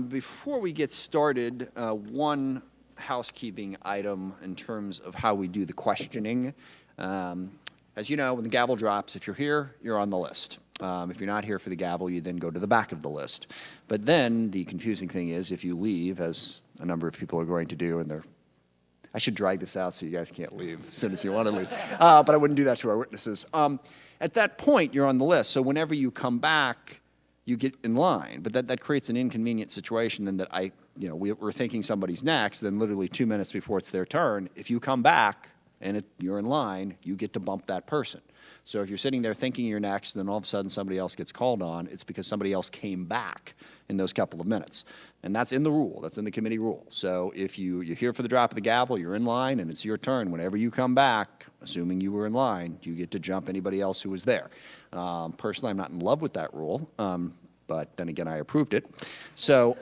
Before we get started, one housekeeping item in terms of how we do the questioning. As you know, when the gavel drops, if you're here, you're on the list. If you're not here for the gavel, you then go to the back of the list. But then the confusing thing is if you leave, as a number of people are going to do, and I should drag this out so you guys can't leave as soon as you want to leave. But I wouldn't do that to our witnesses. At that point, you're on the list. So whenever you come back, you get in line. But that creates an inconvenient situation in that we're thinking somebody's next, then literally 2 minutes before it's their turn, if you come back and you're in line, you get to bump that person. So if you're sitting there thinking you're next, then all of a sudden somebody else gets called on, it's because somebody else came back in those couple of minutes. And that's in the rule. That's in the committee rule. So if you're here for the drop of the gavel, you're in line, and it's your turn. Whenever you come back, assuming you were in line, you get to jump anybody else who was there. Personally, I'm not in love with that rule. But then again, I approved it. So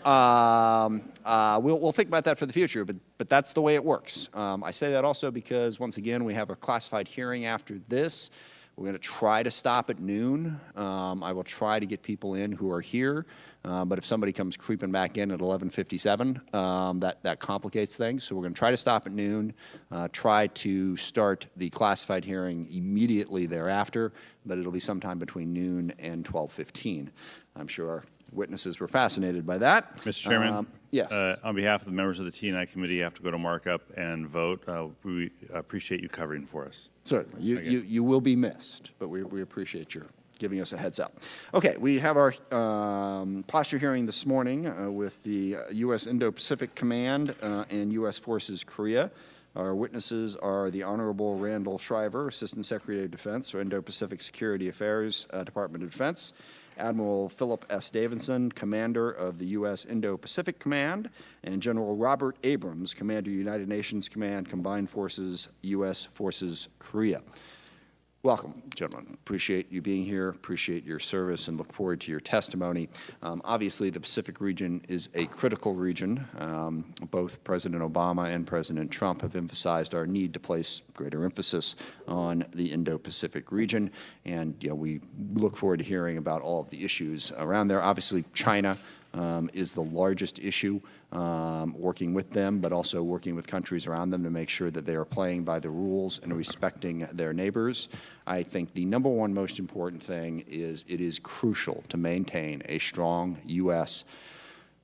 we'll think about that for the future, but that's the way it works. I say that also because, once again, we have a classified hearing after this. We're going to try to stop at noon. I will try to get people in who are here, but if somebody comes creeping back in at 11:57, that complicates things. So we're going to try to stop at noon, try to start the classified hearing immediately thereafter, but it'll be sometime between noon and 12:15. I'm sure our witnesses were fascinated by that. Mr. Chairman? Yes. On behalf of the members of the T&I committee, you have to go to markup and vote. We appreciate you covering for us. Certainly. You will be missed, but we appreciate your giving us a heads up. Okay, we have our posture hearing this morning with the U.S. Indo-Pacific Command and U.S. Forces Korea. Our witnesses are the Honorable Randall Schriver, Assistant Secretary of Defense for Indo-Pacific Security Affairs, Department of Defense, Admiral Philip S. Davidson, Commander of the U.S. Indo-Pacific Command, and General Robert Abrams, Commander, United Nations Command, Combined Forces, U.S. Forces, Korea. Welcome, gentlemen. Appreciate you being here, appreciate your service, and look forward to your testimony. Obviously, the Pacific region is a critical region. Both President Obama and President Trump have emphasized our need to place greater emphasis on the Indo-Pacific region, and we look forward to hearing about all of the issues around there. Obviously, China is the largest issue, working with them, but also working with countries around them to make sure that they are playing by the rules and respecting their neighbors. I think the number one most important thing is it is crucial to maintain a strong U.S.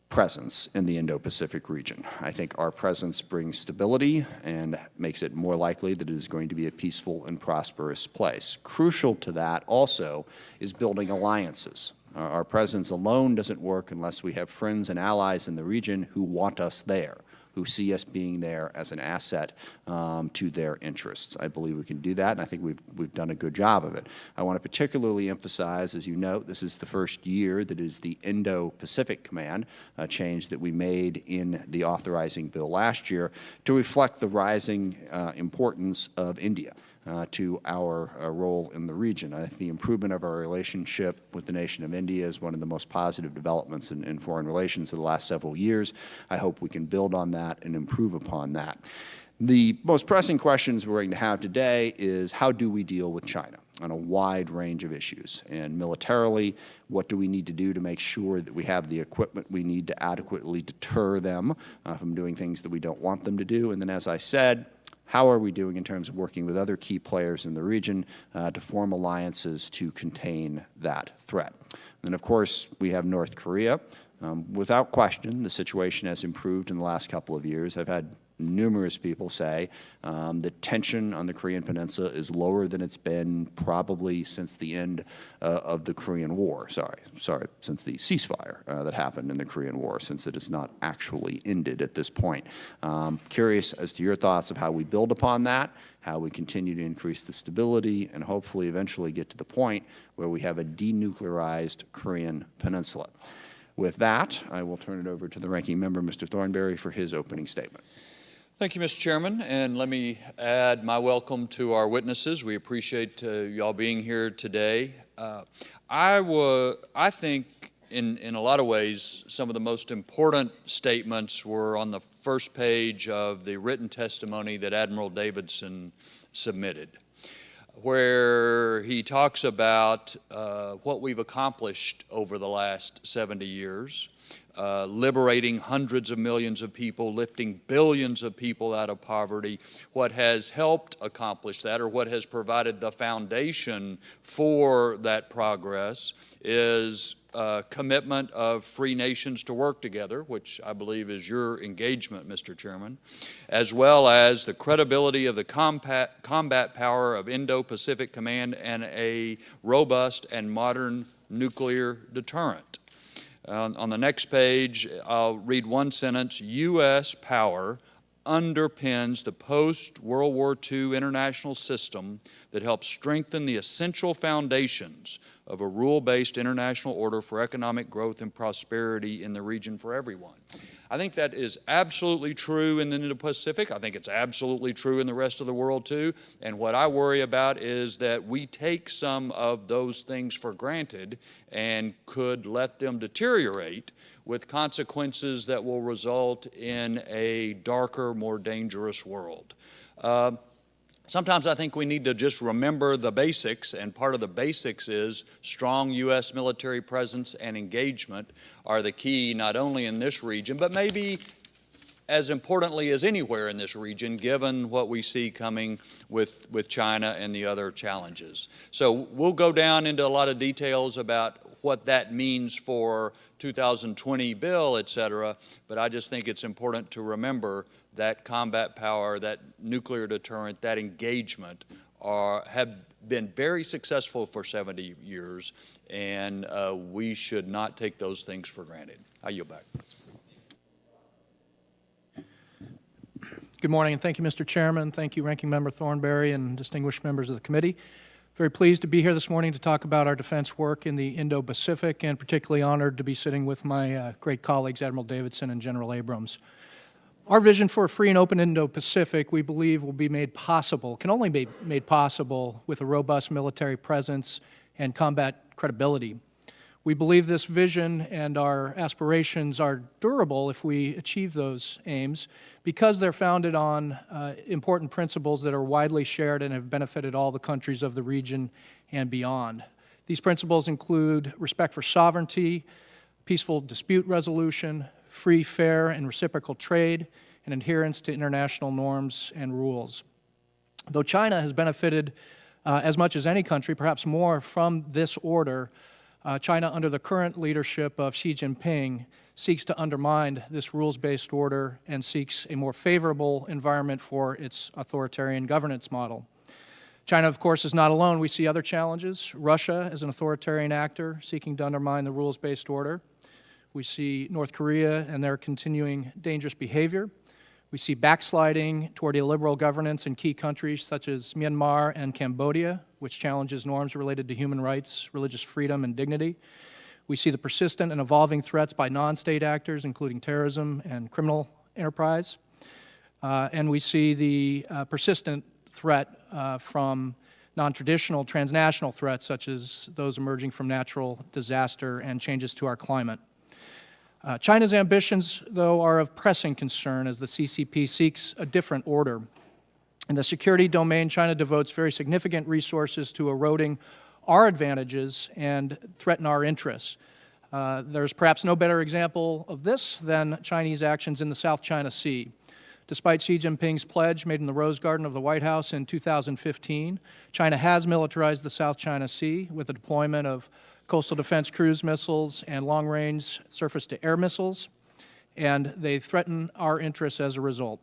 presence in the Indo-Pacific region. I think our presence brings stability and makes it more likely that it is going to be a peaceful and prosperous place. Crucial to that also is building alliances. Our presence alone doesn't work unless we have friends and allies in the region who want us there, who see us being there as an asset to their interests. I believe we can do that, and I think we've done a good job of it. I want to particularly emphasize, as you note, this is the first year that is the Indo-Pacific Command, a change that we made in the authorizing bill last year to reflect the rising importance of India. To our role in the region. I think the improvement of our relationship with the nation of India is one of the most positive developments in foreign relations of the last several years. I hope we can build on that and improve upon that. The most pressing questions we're going to have today is how do we deal with China on a wide range of issues? And militarily, what do we need to do to make sure that we have the equipment we need to adequately deter them from doing things that we don't want them to do? And then, as I said, how are we doing in terms of working with other key players in the region to form alliances to contain that threat? And of course, we have North Korea. Without question, the situation has improved in the last couple of years. I've had numerous people say that tension on the Korean Peninsula is lower than it's been probably since the end of the Korean War. Since the ceasefire that happened in the Korean War, since it has not actually ended at this point. Curious as to your thoughts of how we build upon that, how we continue to increase the stability, and hopefully eventually get to the point where we have a denuclearized Korean Peninsula. With that, I will turn it over to the ranking member, Mr. Thornberry, for his opening statement. Thank you, Mr. Chairman, and let me add my welcome to our witnesses. We appreciate y'all being here today. I think in a lot of ways, some of the most important statements were on the first page of the written testimony that Admiral Davidson submitted, where he talks about what we've accomplished over the last 70 years, liberating hundreds of millions of people, lifting billions of people out of poverty. What has helped accomplish that, or what has provided the foundation for that progress, is commitment of free nations to work together, which I believe is your engagement, Mr. Chairman, as well as the credibility of the combat power of Indo-Pacific Command and a robust and modern nuclear deterrent. On the next page, I'll read one sentence. U.S. power underpins the post-World War II international system that helps strengthen the essential foundations of a rule-based international order for economic growth and prosperity in the region for everyone. I think that is absolutely true in the Indo-Pacific. I think it's absolutely true in the rest of the world too. And what I worry about is that we take some of those things for granted and could let them deteriorate with consequences that will result in a darker, more dangerous world. Sometimes I think we need to just remember the basics, and part of the basics is strong U.S. military presence and engagement are the key not only in this region, but maybe as importantly as anywhere in this region, given what we see coming with China and the other challenges. So we'll go down into a lot of details about what that means for 2020 bill, et cetera, but I just think it's important to remember that combat power, that nuclear deterrent, that engagement have been very successful for 70 years, and we should not take those things for granted. I yield back. Good morning, and thank you, Mr. Chairman. Thank you, Ranking Member Thornberry and distinguished members of the committee. Very pleased to be here this morning to talk about our defense work in the Indo-Pacific, and particularly honored to be sitting with my great colleagues, Admiral Davidson and General Abrams. Our vision for a free and open Indo-Pacific, we believe, will be made possible, can only be made possible with a robust military presence and combat credibility. We believe this vision and our aspirations are durable if we achieve those aims because they're founded on important principles that are widely shared and have benefited all the countries of the region and beyond. These principles include respect for sovereignty, peaceful dispute resolution, free, fair, and reciprocal trade, and adherence to international norms and rules. Though China has benefited as much as any country, perhaps more, from this order, China, under the current leadership of Xi Jinping, seeks to undermine this rules-based order and seeks a more favorable environment for its authoritarian governance model. China, of course, is not alone. We see other challenges. Russia is an authoritarian actor seeking to undermine the rules-based order. We see North Korea and their continuing dangerous behavior. We see backsliding toward illiberal governance in key countries such as Myanmar and Cambodia, which challenges norms related to human rights, religious freedom, and dignity. We see the persistent and evolving threats by non-state actors, including terrorism and criminal enterprise. And we see the persistent threat from non-traditional transnational threats, such as those emerging from natural disaster and changes to our climate. China's ambitions, though, are of pressing concern as the CCP seeks a different order. In the security domain, China devotes very significant resources to eroding our advantages and threaten our interests. There's perhaps no better example of this than Chinese actions in the South China Sea. Despite Xi Jinping's pledge made in the Rose Garden of the White House in 2015, China has militarized the South China Sea with the deployment of coastal defense cruise missiles and long-range surface-to-air missiles, and they threaten our interests as a result.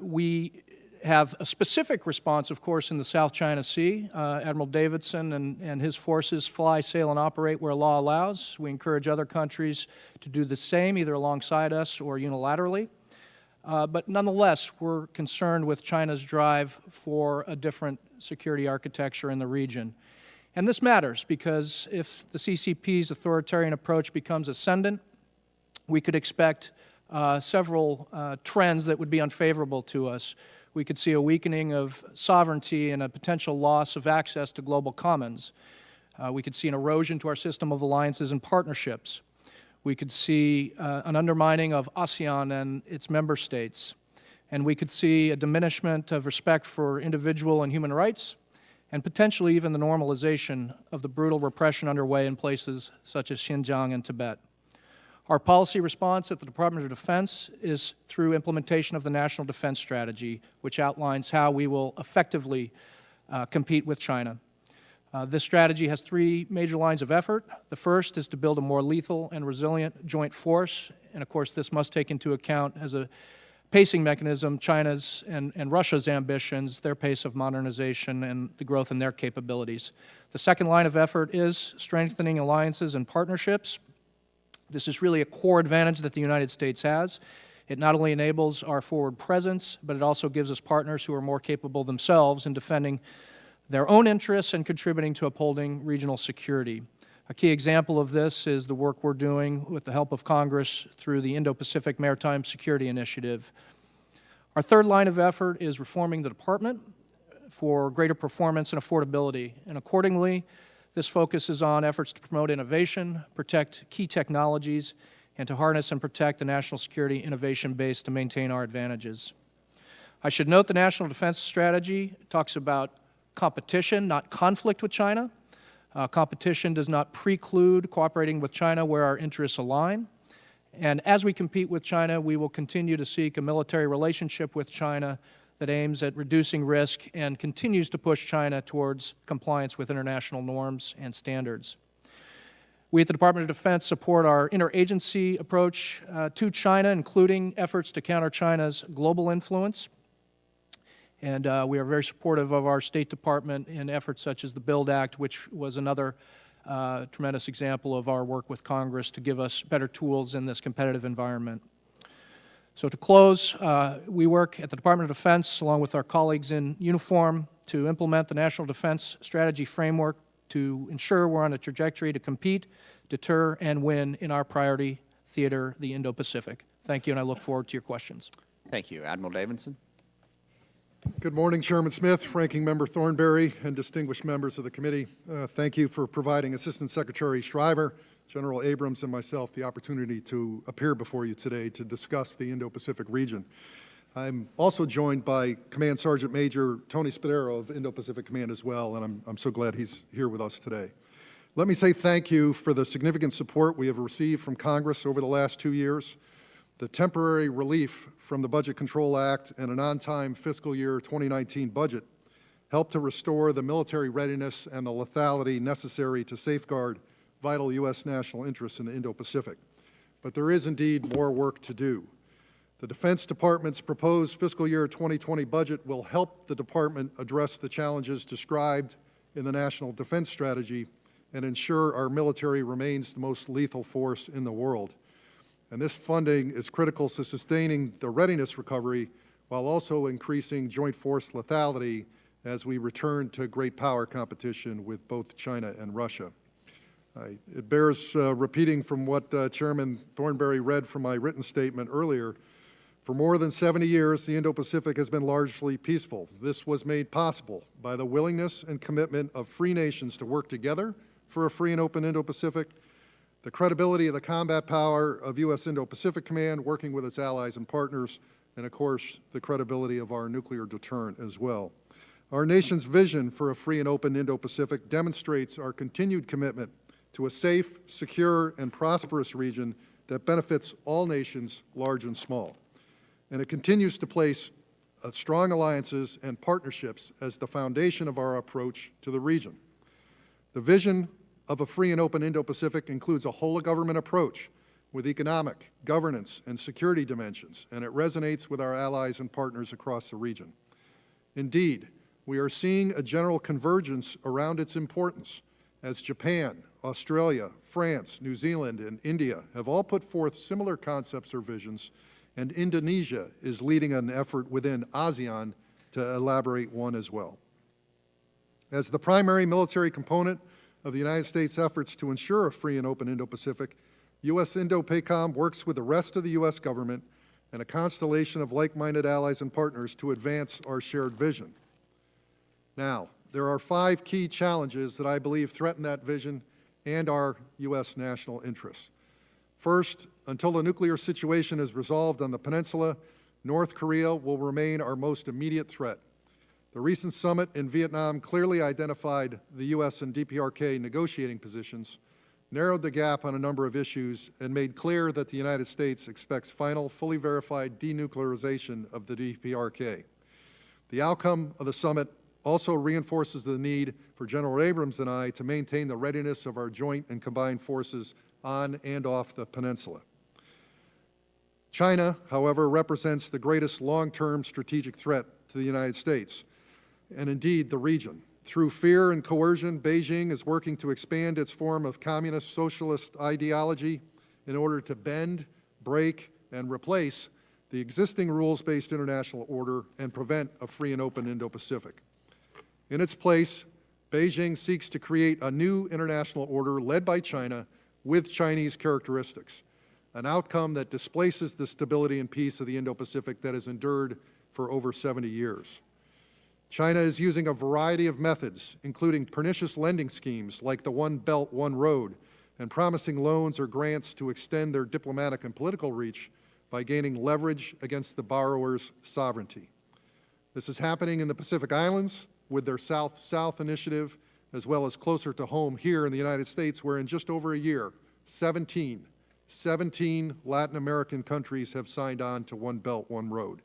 We have a specific response, of course, in the South China Sea. Admiral Davidson and his forces fly, sail, and operate where law allows. We encourage other countries to do the same, either alongside us or unilaterally. But nonetheless, we're concerned with China's drive for a different security architecture in the region. And this matters because if the CCP's authoritarian approach becomes ascendant, we could expect several trends that would be unfavorable to us. We could see a weakening of sovereignty and a potential loss of access to global commons. We could see an erosion to our system of alliances and partnerships. We could see an undermining of ASEAN and its member states. And we could see a diminishment of respect for individual and human rights, and potentially even the normalization of the brutal repression underway in places such as Xinjiang and Tibet. Our policy response at the Department of Defense is through implementation of the National Defense Strategy, which outlines how we will effectively compete with China. This strategy has three major lines of effort. The first is to build a more lethal and resilient joint force, and of course this must take into account as a pacing mechanism China's and Russia's ambitions, their pace of modernization, and the growth in their capabilities. The second line of effort is strengthening alliances and partnerships. This is really a core advantage that the United States has. It not only enables our forward presence, but it also gives us partners who are more capable themselves in defending their own interests and contributing to upholding regional security. A key example of this is the work we're doing with the help of Congress through the Indo-Pacific Maritime Security Initiative. Our third line of effort is reforming the department for greater performance and affordability, and accordingly, this focuses on efforts to promote innovation, protect key technologies, and to harness and protect the national security innovation base to maintain our advantages. I should note the National Defense Strategy talks about competition, not conflict with China. Competition does not preclude cooperating with China where our interests align. And as we compete with China, we will continue to seek a military relationship with China that aims at reducing risk and continues to push China towards compliance with international norms and standards. We at the Department of Defense support our interagency approach to China, including efforts to counter China's global influence. And we are very supportive of our State Department in efforts such as the BUILD Act, which was another tremendous example of our work with Congress to give us better tools in this competitive environment. So to close, we work at the Department of Defense along with our colleagues in uniform to implement the National Defense Strategy Framework to ensure we're on a trajectory to compete, deter, and win in our priority theater, the Indo-Pacific. Thank you, and I look forward to your questions. Thank you. Admiral Davidson. Good morning, Chairman Smith, Ranking Member Thornberry, and distinguished members of the committee. Thank you for providing Assistant Secretary Schriver, General Abrams, and myself the opportunity to appear before you today to discuss the Indo-Pacific region. I'm also joined by Command Sergeant Major Tony Spadero of Indo-Pacific Command as well, and I'm so glad he's here with us today. Let me say thank you for the significant support we have received from Congress over the last 2 years. The temporary relief from the Budget Control Act and an on-time fiscal year 2019 budget helped to restore the military readiness and the lethality necessary to safeguard vital U.S. national interests in the Indo-Pacific. But there is indeed more work to do. The Defense Department's proposed fiscal year 2020 budget will help the Department address the challenges described in the National Defense Strategy and ensure our military remains the most lethal force in the world. And this funding is critical to sustaining the readiness recovery while also increasing joint force lethality as we return to great power competition with both China and Russia. It bears repeating from what Chairman Thornberry read from my written statement earlier. For more than 70 years, the Indo-Pacific has been largely peaceful. This was made possible by the willingness and commitment of free nations to work together for a free and open Indo-Pacific, the credibility of the combat power of U.S. Indo-Pacific Command working with its allies and partners, and of course, the credibility of our nuclear deterrent as well. Our nation's vision for a free and open Indo-Pacific demonstrates our continued commitment to a safe, secure, and prosperous region that benefits all nations, large and small. And it continues to place strong alliances and partnerships as the foundation of our approach to the region. The vision of a free and open Indo-Pacific includes a whole-of-government approach with economic, governance, and security dimensions, and it resonates with our allies and partners across the region. Indeed, we are seeing a general convergence around its importance as Japan, Australia, France, New Zealand, and India have all put forth similar concepts or visions, and Indonesia is leading an effort within ASEAN to elaborate one as well. As the primary military component of the United States' efforts to ensure a free and open Indo-Pacific, U.S. Indo-PACOM works with the rest of the U.S. government and a constellation of like-minded allies and partners to advance our shared vision. Now, there are 5 key challenges that I believe threaten that vision and our U.S. national interests. First, until the nuclear situation is resolved on the peninsula, North Korea will remain our most immediate threat. The recent summit in Vietnam clearly identified the U.S. and DPRK negotiating positions. narrowed the gap on a number of issues, and made clear that the United States expects final, fully verified denuclearization of the DPRK. The outcome of the summit also reinforces the need for General Abrams and I to maintain the readiness of our joint and combined forces on and off the peninsula. China, however, represents the greatest long-term strategic threat to the United States, and indeed the region. Through fear and coercion, Beijing is working to expand its form of communist socialist ideology in order to bend, break, and replace the existing rules-based international order and prevent a free and open Indo-Pacific. In its place, Beijing seeks to create a new international order led by China with Chinese characteristics, an outcome that displaces the stability and peace of the Indo-Pacific that has endured for over 70 years. China is using a variety of methods, including pernicious lending schemes like the One Belt, One Road, and promising loans or grants to extend their diplomatic and political reach by gaining leverage against the borrower's sovereignty. This is happening in the Pacific Islands with their South-South initiative, as well as closer to home here in the United States, where in just over a year, 17 Latin American countries have signed on to One Belt, One Road.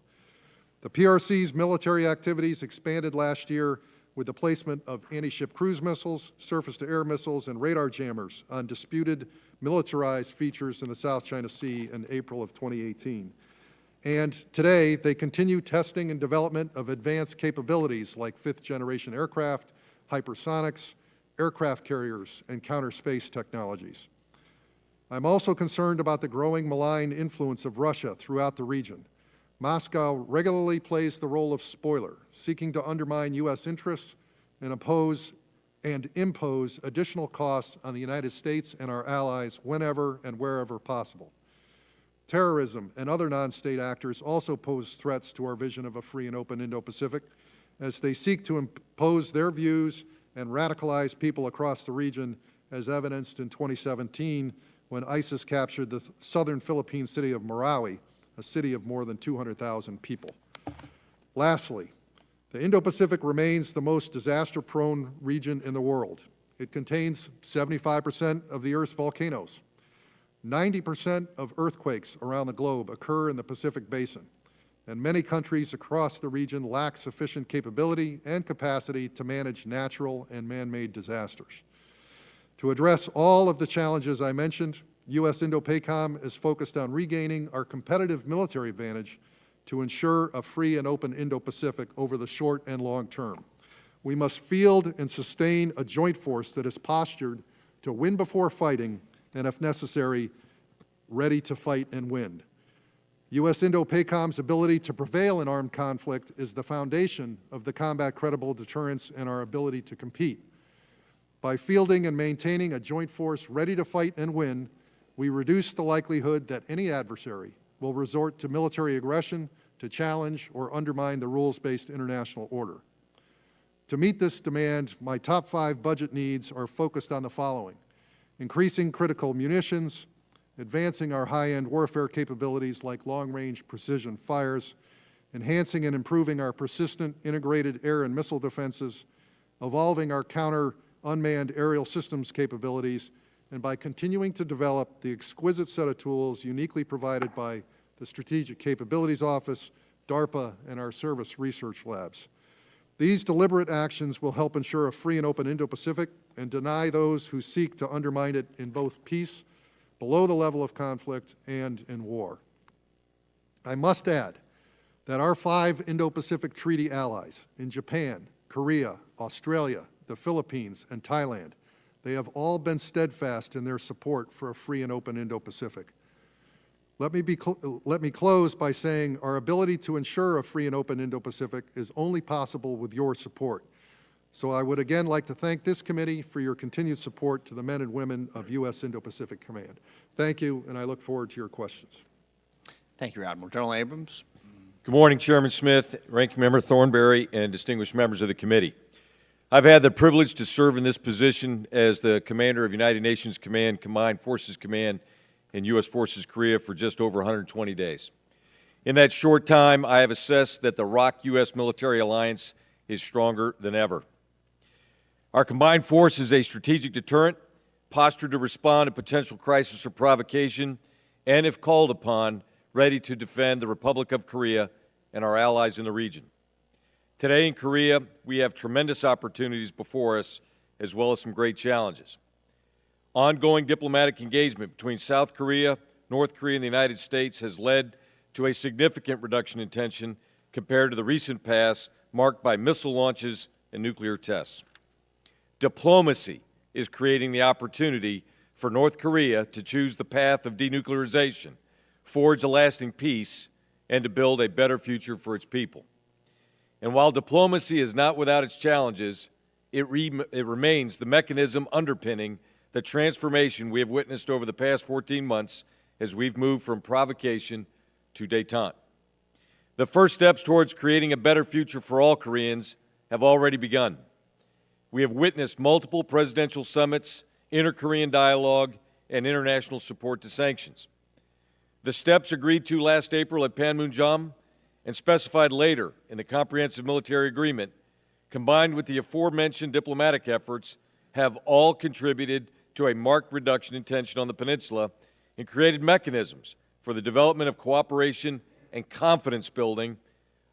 The PRC's military activities expanded last year with the placement of anti-ship cruise missiles, surface-to-air missiles, and radar jammers on disputed militarized features in the South China Sea in April of 2018. And today, they continue testing and development of advanced capabilities like fifth-generation aircraft, hypersonics, aircraft carriers, and counter-space technologies. I'm also concerned about the growing malign influence of Russia throughout the region. Moscow regularly plays the role of spoiler, seeking to undermine U.S. interests and impose additional costs on the United States and our allies whenever and wherever possible. Terrorism and other non-state actors also pose threats to our vision of a free and open Indo-Pacific as they seek to impose their views and radicalize people across the region, as evidenced in 2017 when ISIS captured the southern Philippine city of Marawi, a city of more than 200,000 people. Lastly, the Indo-Pacific remains the most disaster-prone region in the world. It contains 75% of the Earth's volcanoes. 90% of earthquakes around the globe occur in the Pacific Basin, and many countries across the region lack sufficient capability and capacity to manage natural and man-made disasters. To address all of the challenges I mentioned, U.S. Indo-PACOM is focused on regaining our competitive military advantage to ensure a free and open Indo-Pacific over the short and long term. We must field and sustain a joint force that is postured to win before fighting and, if necessary, ready to fight and win. U.S. Indo-PACOM's ability to prevail in armed conflict is the foundation of the combat credible deterrence and our ability to compete. By fielding and maintaining a joint force ready to fight and win, we reduce the likelihood that any adversary will resort to military aggression to challenge or undermine the rules-based international order. To meet this demand, my top 5 budget needs are focused on the following: increasing critical munitions, advancing our high-end warfare capabilities like long-range precision fires, enhancing and improving our persistent integrated air and missile defenses, evolving our counter-unmanned aerial systems capabilities, and by continuing to develop the exquisite set of tools uniquely provided by the Strategic Capabilities Office, DARPA, and our service research labs. These deliberate actions will help ensure a free and open Indo-Pacific and deny those who seek to undermine it in both peace, below the level of conflict, and in war. I must add that our 5 Indo-Pacific Treaty allies in Japan, Korea, Australia, the Philippines, and Thailand, they have all been steadfast in their support for a free and open Indo-Pacific. Let me close by saying our ability to ensure a free and open Indo-Pacific is only possible with your support. So I would again like to thank this committee for your continued support to the men and women of U.S. Indo-Pacific Command. Thank you, and I look forward to your questions. Thank you, Admiral. General Abrams. Good morning, Chairman Smith, Ranking Member Thornberry, and distinguished members of the committee. I've had the privilege to serve in this position as the commander of United Nations Command, Combined Forces Command, and U.S. Forces Korea for just over 120 days. In that short time, I have assessed that the ROK-U.S. military alliance is stronger than ever. Our combined force is a strategic deterrent postured to respond to potential crisis or provocation, and if called upon, ready to defend the Republic of Korea and our allies in the region. Today in Korea, we have tremendous opportunities before us, as well as some great challenges. Ongoing diplomatic engagement between South Korea, North Korea, and the United States has led to a significant reduction in tension compared to the recent past, marked by missile launches and nuclear tests. Diplomacy is creating the opportunity for North Korea to choose the path of denuclearization, forge a lasting peace, and to build a better future for its people. And while diplomacy is not without its challenges, it remains the mechanism underpinning the transformation we have witnessed over the past 14 months as we've moved from provocation to détente. The first steps towards creating a better future for all Koreans have already begun. We have witnessed multiple presidential summits, inter-Korean dialogue, and international support to sanctions. The steps agreed to last April at Panmunjom and specified later in the Comprehensive Military Agreement, combined with the aforementioned diplomatic efforts, have all contributed to a marked reduction in tension on the peninsula and created mechanisms for the development of cooperation and confidence building,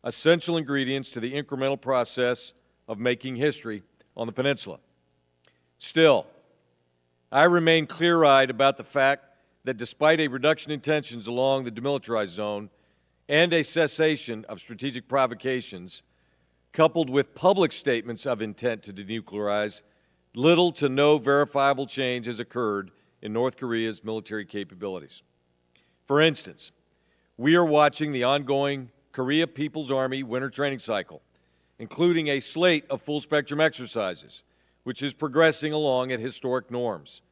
essential ingredients to the incremental process of making history on the peninsula. Still, I remain clear-eyed about the fact that despite a reduction in tensions along the demilitarized zone and a cessation of strategic provocations, coupled with public statements of intent to denuclearize, little to no verifiable change has occurred in North Korea's military capabilities. For instance, we are watching the ongoing Korea People's Army winter training cycle, including a slate of full-spectrum exercises, which is progressing along at historic norms,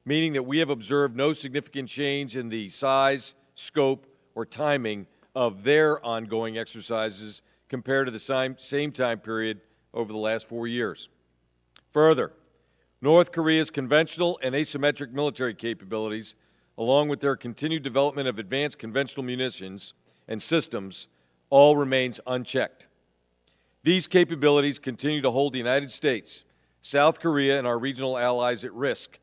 meaning that we have observed no significant change in the size, scope, or timing of their ongoing exercises compared to the same time period over the last 4 years. Further, North Korea's conventional and asymmetric military capabilities, along with their continued development of advanced conventional munitions and systems, all remains unchecked. These capabilities continue to hold the United States, South Korea, and our regional allies at risk.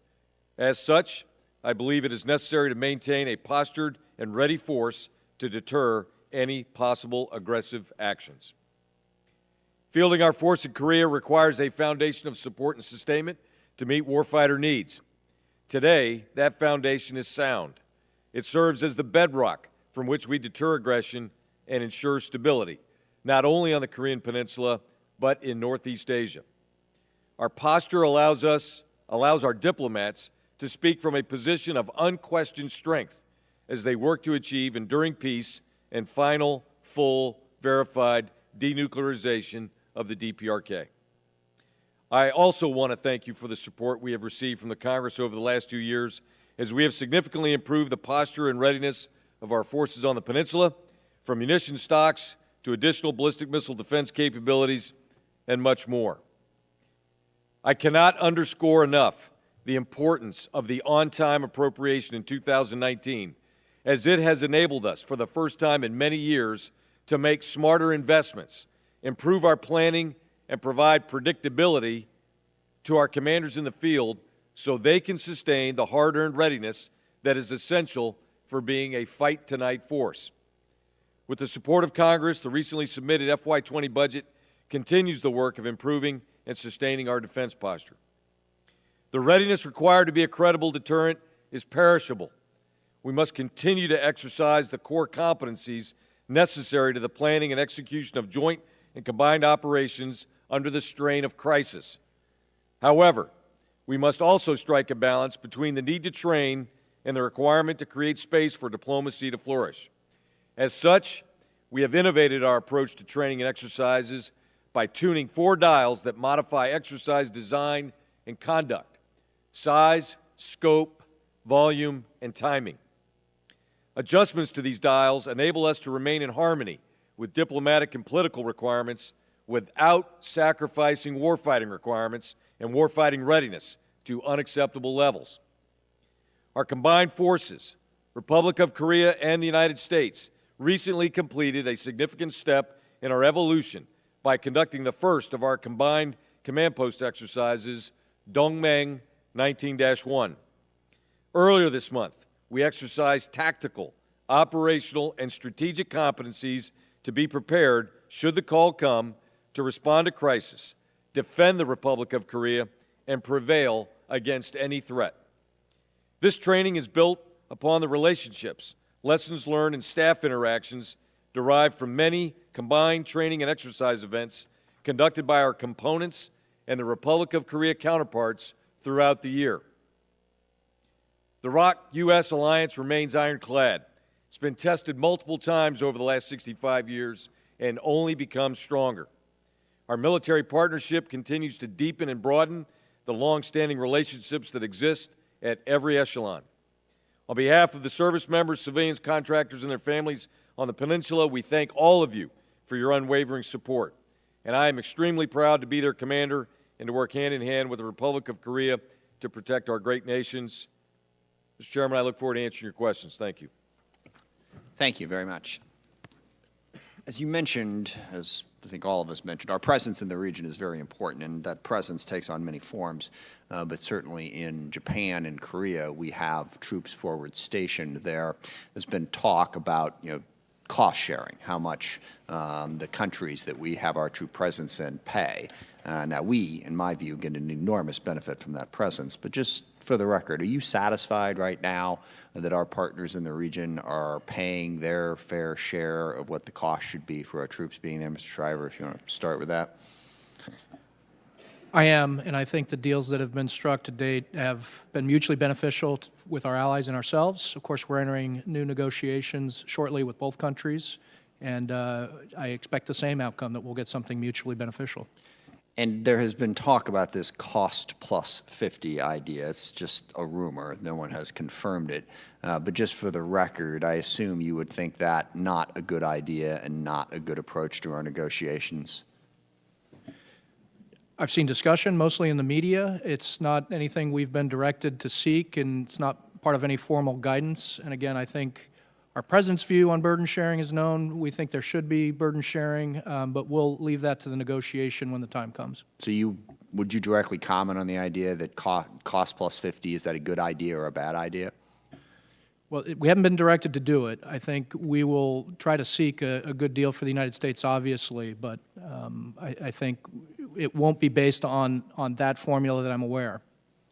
As such, I believe it is necessary to maintain a postured and ready force to deter any possible aggressive actions. Fielding our force in Korea requires a foundation of support and sustainment to meet warfighter needs. Today, that foundation is sound. It serves as the bedrock from which we deter aggression and ensure stability, not only on the Korean Peninsula, but in Northeast Asia. Our posture allows our diplomats to speak from a position of unquestioned strength as they work to achieve enduring peace and final, full, verified denuclearization of the DPRK. I also want to thank you for the support we have received from the Congress over the last 2 years as we have significantly improved the posture and readiness of our forces on the peninsula, from munition stocks to additional ballistic missile defense capabilities and much more. I cannot underscore enough the importance of the on-time appropriation in 2019, as it has enabled us for the first time in many years to make smarter investments, improve our planning, and provide predictability to our commanders in the field so they can sustain the hard-earned readiness that is essential for being a fight-tonight force. With the support of Congress, the recently submitted FY20 budget continues the work of improving and sustaining our defense posture. The readiness required to be a credible deterrent is perishable. We must continue to exercise the core competencies necessary to the planning and execution of joint and combined operations under the strain of crisis. However, we must also strike a balance between the need to train and the requirement to create space for diplomacy to flourish. As such, we have innovated our approach to training and exercises by tuning 4 dials that modify exercise design and conduct: size, scope, volume, and timing. Adjustments to these dials enable us to remain in harmony with diplomatic and political requirements without sacrificing warfighting requirements and warfighting readiness to unacceptable levels. Our combined forces, Republic of Korea and the United States, recently completed a significant step in our evolution by conducting the first of our combined command post exercises, Dongmeng 19-1. Earlier this month, we exercised tactical, operational, and strategic competencies to be prepared, should the call come, to respond to crisis, defend the Republic of Korea, and prevail against any threat. This training is built upon the relationships, lessons learned, and staff interactions derived from many combined training and exercise events conducted by our components and the Republic of Korea counterparts throughout the year. The ROK-U.S. alliance remains ironclad. It's been tested multiple times over the last 65 years and only becomes stronger. Our military partnership continues to deepen and broaden the long-standing relationships that exist at every echelon. On behalf of the service members, civilians, contractors, and their families on the peninsula, we thank all of you for your unwavering support. And I am extremely proud to be their commander and to work hand in hand with the Republic of Korea to protect our great nations. Mr. Chairman, I look forward to answering your questions. Thank you. Thank you very much. As you mentioned, as I think all of us mentioned, our presence in the region is very important, and that presence takes on many forms. But certainly in Japan and Korea, we have troops forward stationed there. There's been talk about, cost sharing, how much the countries that we have our troop presence in pay. Now, we, in my view, get an enormous benefit from that presence. But just for the record, are you satisfied right now that our partners in the region are paying their fair share of what the cost should be for our troops being there? Mr. Schriver, if you want to start with that. I am, and I think the deals that have been struck to date have been mutually beneficial with our allies and ourselves. Of course, we're entering new negotiations shortly with both countries, and I expect the same outcome, that we'll get something mutually beneficial. And there has been talk about this cost plus 50 idea. It's just a rumor. No one has confirmed it. But just for the record, I assume you would think that not a good idea and not a good approach to our negotiations. I've seen discussion, mostly in the media. It's not anything we've been directed to seek, and it's not part of any formal guidance. And again, I think our President's view on burden sharing is known. We think there should be burden sharing, but we'll leave that to the negotiation when the time comes. So would you directly comment on the idea that cost plus 50, is that a good idea or a bad idea? Well, we haven't been directed to do it. I think we will try to seek a good deal for the United States, obviously, but I think it won't be based on that formula that I'm aware.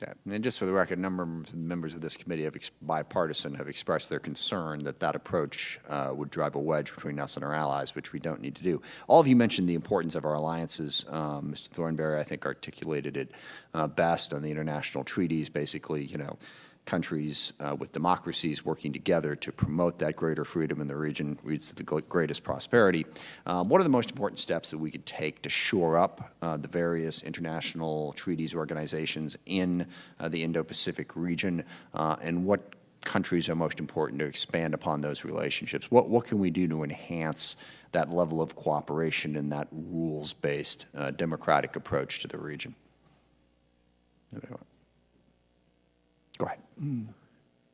Yeah. And just for the record, a number of members of this committee bipartisan have expressed their concern that that approach would drive a wedge between us and our allies, which we don't need to do. All of you mentioned the importance of our alliances. Mr. Thornberry, I think, articulated it best on the international treaties, basically, countries with democracies working together to promote that greater freedom in the region leads to the greatest prosperity. What are the most important steps that we could take to shore up the various international treaties, organizations in the Indo-Pacific region, and what countries are most important to expand upon those relationships? What can we do to enhance that level of cooperation and that rules-based democratic approach to the region? Go ahead.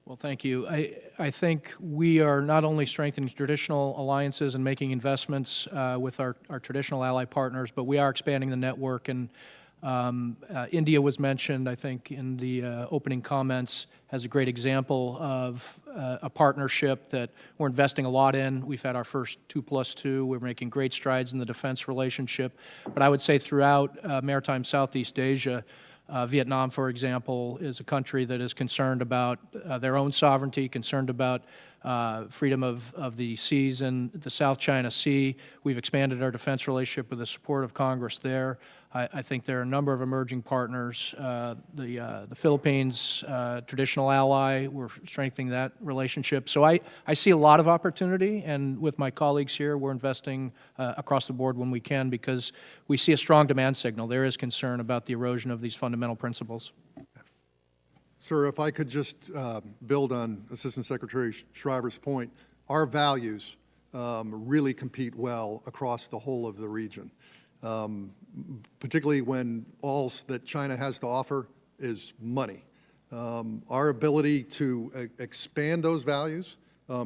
Well, thank you. I think we are not only strengthening traditional alliances and making investments with our traditional ally partners, but we are expanding the network. And India was mentioned, I think, in the opening comments as a great example of a partnership that we're investing a lot in. We've had our first 2+2. We're making great strides in the defense relationship. But I would say throughout maritime Southeast Asia, Vietnam, for example, is a country that is concerned about their own sovereignty, concerned about freedom of the seas in the South China Sea. We've expanded our defense relationship with the support of Congress there. I think there are a number of emerging partners. The Philippines, traditional ally, we're strengthening that relationship. So I see a lot of opportunity, and with my colleagues here, we're investing across the board when we can, because we see a strong demand signal. There is concern about the erosion of these fundamental principles. Sir, if I could just build on Assistant Secretary Schriver's point, our values really compete well across the whole of the region, particularly when all that China has to offer is money. Our ability to expand those values,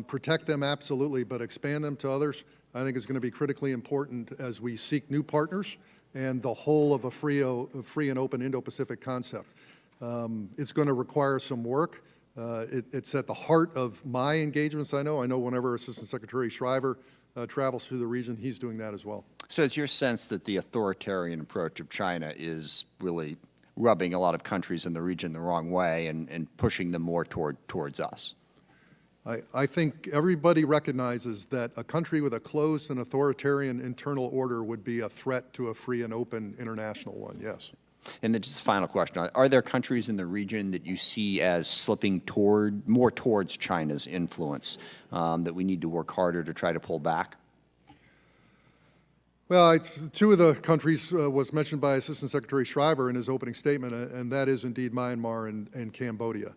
protect them absolutely, but expand them to others, I think is going to be critically important as we seek new partners and the whole of a free and open Indo-Pacific concept. It's going to require some work. It's at the heart of my engagements, I know. I know whenever Assistant Secretary Schriver travels through the region, he's doing that as well. So it's your sense that the authoritarian approach of China is really rubbing a lot of countries in the region the wrong way and pushing them more towards us? I think everybody recognizes that a country with a closed and authoritarian internal order would be a threat to a free and open international one, yes. And then just a final question. Are there countries in the region that you see as slipping more towards China's influence that we need to work harder to try to pull back? Well, two of the countries was mentioned by Assistant Secretary Schriver in his opening statement, and that is indeed Myanmar and Cambodia.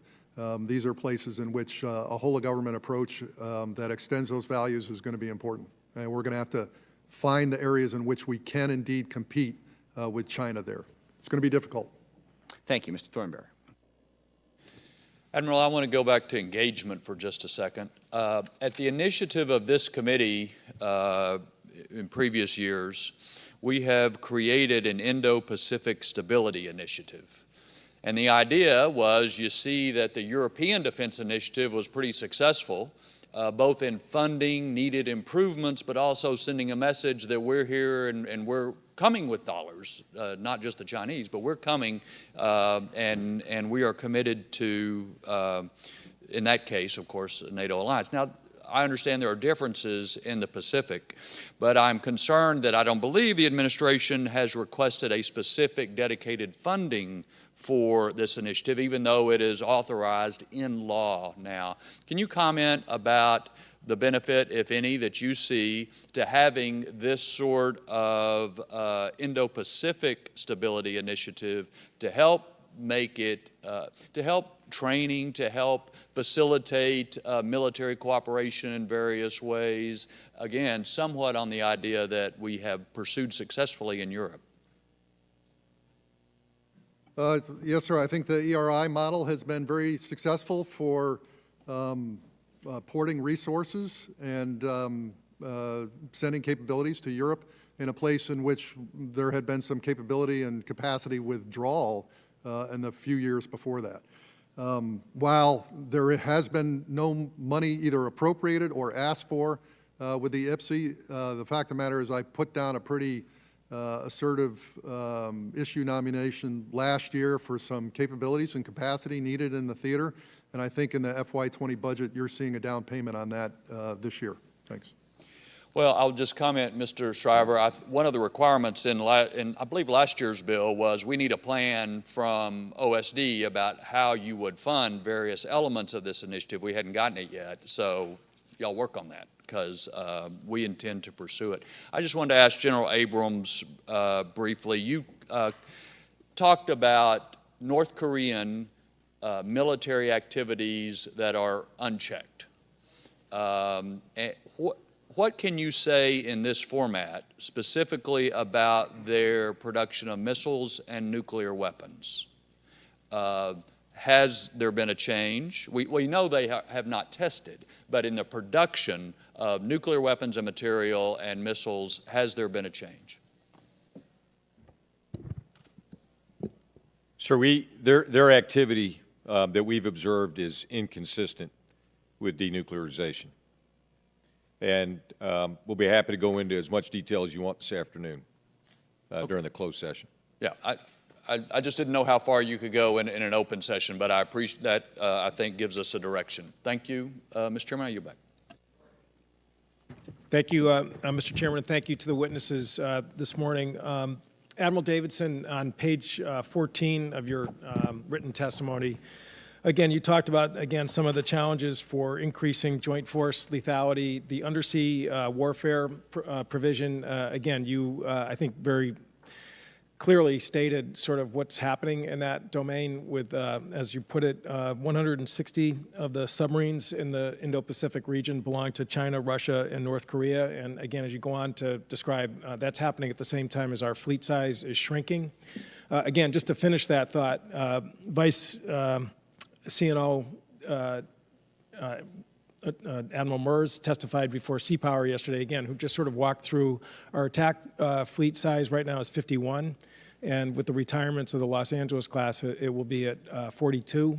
These are places in which a whole-of-government approach that extends those values is going to be important. And we're going to have to find the areas in which we can indeed compete with China there. It's going to be difficult. Thank you, Mr. Thornberry. Admiral, I want to go back to engagement for just a second. At the initiative of this committee in previous years, we have created an Indo-Pacific Stability Initiative. And the idea was, you see that the European Defense Initiative was pretty successful, both in funding needed improvements, but also sending a message that we're here and we're coming with dollars, not just the Chinese, but we're coming and we are committed to, in that case, of course, a NATO alliance. Now, I understand there are differences in the Pacific, but I'm concerned that I don't believe the administration has requested a specific dedicated funding for this initiative, even though it is authorized in law now. Can you comment about the benefit, if any, that you see to having this sort of Indo-Pacific Stability Initiative to help make it, to help training, to help facilitate military cooperation in various ways, again, somewhat on the idea that we have pursued successfully in Europe? Yes, sir. I think the ERI model has been very successful for porting resources and sending capabilities to Europe in a place in which there had been some capability and capacity withdrawal in the few years before that. While there has been no money either appropriated or asked for with the IPSI, the fact of the matter is I put down a pretty assertive issue nomination last year for some capabilities and capacity needed in the theater, and I think in the FY20 budget you're seeing a down payment on that this year. Thanks. Well, I'll just comment, Mr. Schriver. One of the requirements in I believe last year's bill was we need a plan from OSD about how you would fund various elements of this initiative. We hadn't gotten it yet, so y'all work on that because we intend to pursue it. I just wanted to ask General Abrams briefly. You talked about North Korean military activities that are unchecked. What can you say in this format specifically about their production of missiles and nuclear weapons? Has there been a change? We know they have not tested, but in the production of nuclear weapons and material and missiles, has there been a change? Sir, their activity that we've observed is inconsistent with denuclearization. And we'll be happy to go into as much detail as you want this afternoon during the closed session. Yeah, I just didn't know how far you could go in an open session, but I appreciate that. I think gives us a direction. Thank you, Mr. Chairman. I yield back. Thank you, Mr. Chairman, and thank you to the witnesses this morning. Admiral Davidson, on page 14 of your written testimony, again, you talked about, again, some of the challenges for increasing joint force lethality, the undersea warfare provision. Again, you, I think, very clearly stated sort of what's happening in that domain with, as you put it, 160 of the submarines in the Indo-Pacific region belong to China, Russia, and North Korea. And again, as you go on to describe, that's happening at the same time as our fleet size is shrinking. Again, just to finish that thought, Vice CNO Admiral Mers testified before Sea Power yesterday, again, who just sort of walked through our attack fleet size right now is 51. and with the retirements of the Los Angeles class, it will be at 42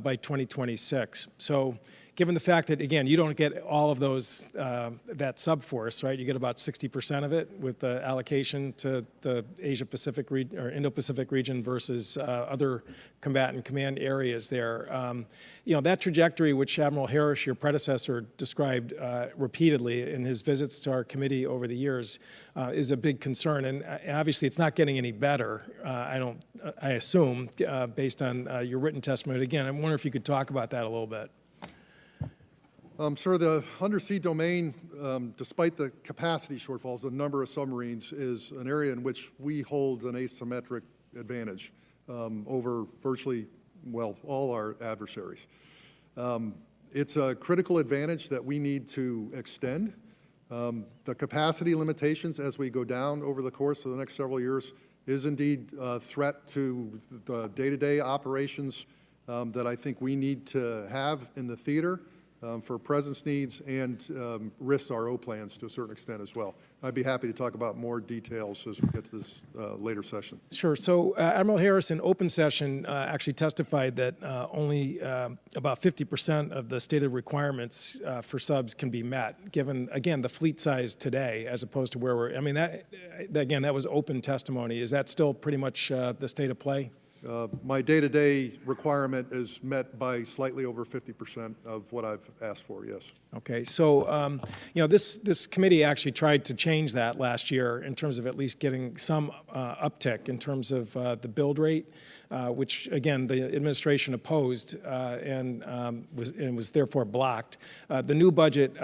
by 2026. So given the fact that, again, you don't get all of those, that subforce, right? You get about 60% of it with the allocation to the Asia-Pacific or Indo-Pacific region versus other combatant command areas there. You know, that trajectory, which Admiral Harris, your predecessor, described repeatedly in his visits to our committee over the years, is a big concern. And obviously, it's not getting any better, I assume, based on your written testimony. Again, I wonder if you could talk about that a little bit. Sir, the undersea domain, despite the capacity shortfalls, the number of submarines is an area in which we hold an asymmetric advantage over virtually, well, all our adversaries. It's a critical advantage that we need to extend. The capacity limitations as we go down over the course of the next several years is indeed a threat to the day-to-day operations that I think we need to have in the theater. For presence needs and risks RO plans to a certain extent as well. I'd be happy to talk about more details as we get to this later session. Sure. So Admiral Harris in open session actually testified that only about 50% of the stated requirements for subs can be met, given, again, the fleet size today as opposed to where we're, I mean, again, that was open testimony. Is that still pretty much the state of play? My day-to-day requirement is met by slightly over 50% of what I've asked for, yes. Okay, so you know, this committee actually tried to change that last year in terms of at least getting some uptick in terms of the build rate, which again the administration opposed and was therefore blocked. The new budget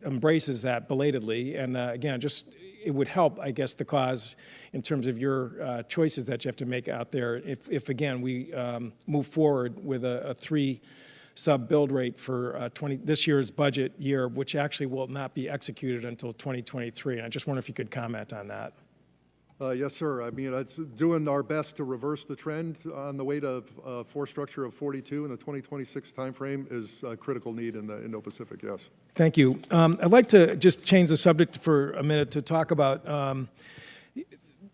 embraces that belatedly, and again, just it would help, I guess, the cause in terms of your choices that you have to make out there if again, we move forward with a 3 sub build rate for this year's budget year, which actually will not be executed until 2023. And I just wonder if you could comment on that. Yes, sir. I mean, it's doing our best to reverse the trend on the way to force structure of 42 in the 2026 timeframe is a critical need in the Indo-Pacific, yes. Thank you. I'd like to just change the subject for a minute to talk about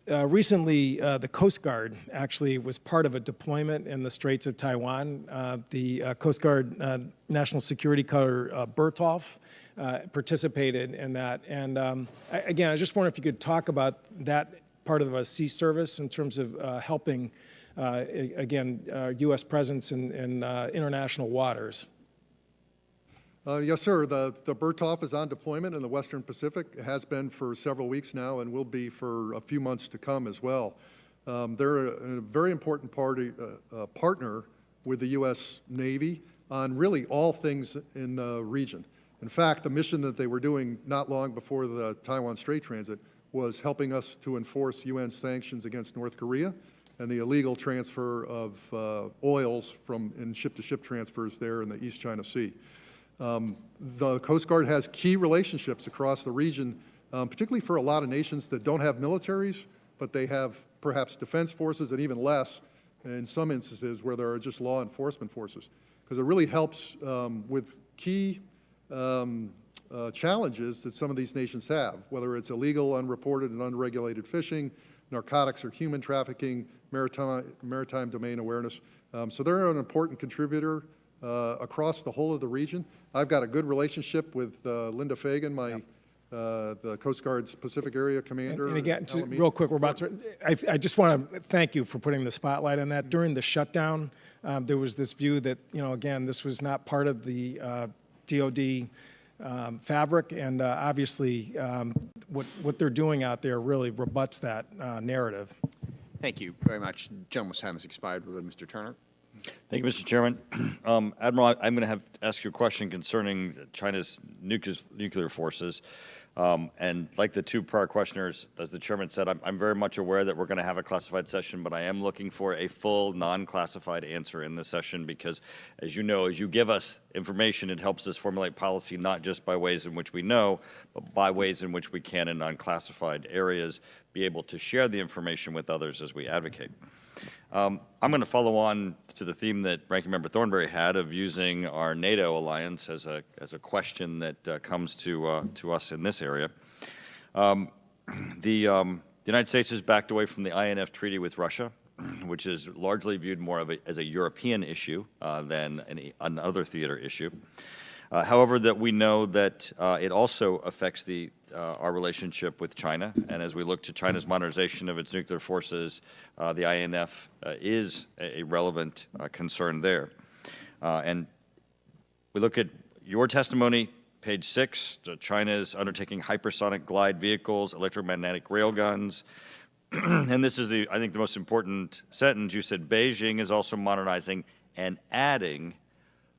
recently, the Coast Guard actually was part of a deployment in the Straits of Taiwan. The Coast Guard National Security Cutter Bertolf participated in that. And again, I just wonder if you could talk about that part of a sea service in terms of helping, again, U.S. presence in international waters. Yes, sir. The Bertolf is on deployment in the Western Pacific. It has been for several weeks now and will be for a few months to come as well. They're a very important partner with the U.S. Navy on really all things in the region. In fact, the mission that they were doing not long before the Taiwan Strait transit was helping us to enforce UN sanctions against North Korea and the illegal transfer of oils in ship-to-ship transfers there in the East China Sea. The Coast Guard has key relationships across the region, particularly for a lot of nations that don't have militaries, but they have perhaps defense forces and even less in some instances where there are just law enforcement forces. Because it really helps with key challenges that some of these nations have, whether it's illegal, unreported, and unregulated fishing, narcotics or human trafficking, maritime domain awareness. So they're an important contributor across the whole of the region. I've got a good relationship with Linda Fagan, the Coast Guard's Pacific Area Commander. And again, real quick, we're about to, I just want to thank you for putting the spotlight on that. During the shutdown, there was this view that, you know, again, this was not part of the DOD fabric, and obviously what they're doing out there really rebuts that narrative. Thank you very much. Gentleman's time has expired. We'll go to Mr. Turner. Thank you, Mr. Chairman. Admiral, I'm going to have to ask you a question concerning China's nuclear forces. And like the two prior questioners, as the chairman said, I'm very much aware that we're going to have a classified session, but I am looking for a full non-classified answer in this session because, as you know, as you give us information, it helps us formulate policy not just by ways in which we know, but by ways in which we can in non-classified areas be able to share the information with others as we advocate. I'm going to follow on to the theme that Ranking Member Thornberry had of using our NATO alliance as a comes to us in this area. The United States has backed away from the INF treaty with Russia, which is largely viewed more as a European issue than another theater issue. However, that we know that it also affects our relationship with China, and as we look to China's modernization of its nuclear forces, the INF is a relevant concern there. And we look at your testimony, page 6, China is undertaking hypersonic glide vehicles, electromagnetic railguns, and this is, I think, the most important sentence. You said Beijing is also modernizing and adding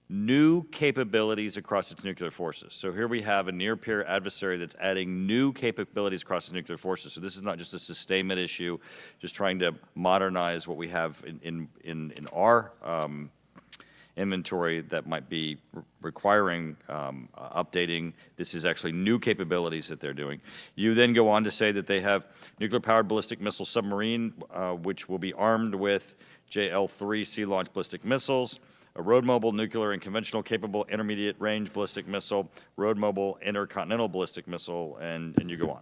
new capabilities across its nuclear forces. So here we have a near-peer adversary that's adding new capabilities across its nuclear forces. So this is not just a sustainment issue, just trying to modernize what we have in our inventory that might be requiring updating. This is actually new capabilities that they're doing. You then go on to say that they have nuclear-powered ballistic missile submarine, which will be armed with JL-3 sea-launched ballistic missiles, a road-mobile nuclear and conventional capable intermediate-range ballistic missile, road-mobile intercontinental ballistic missile, and you go on.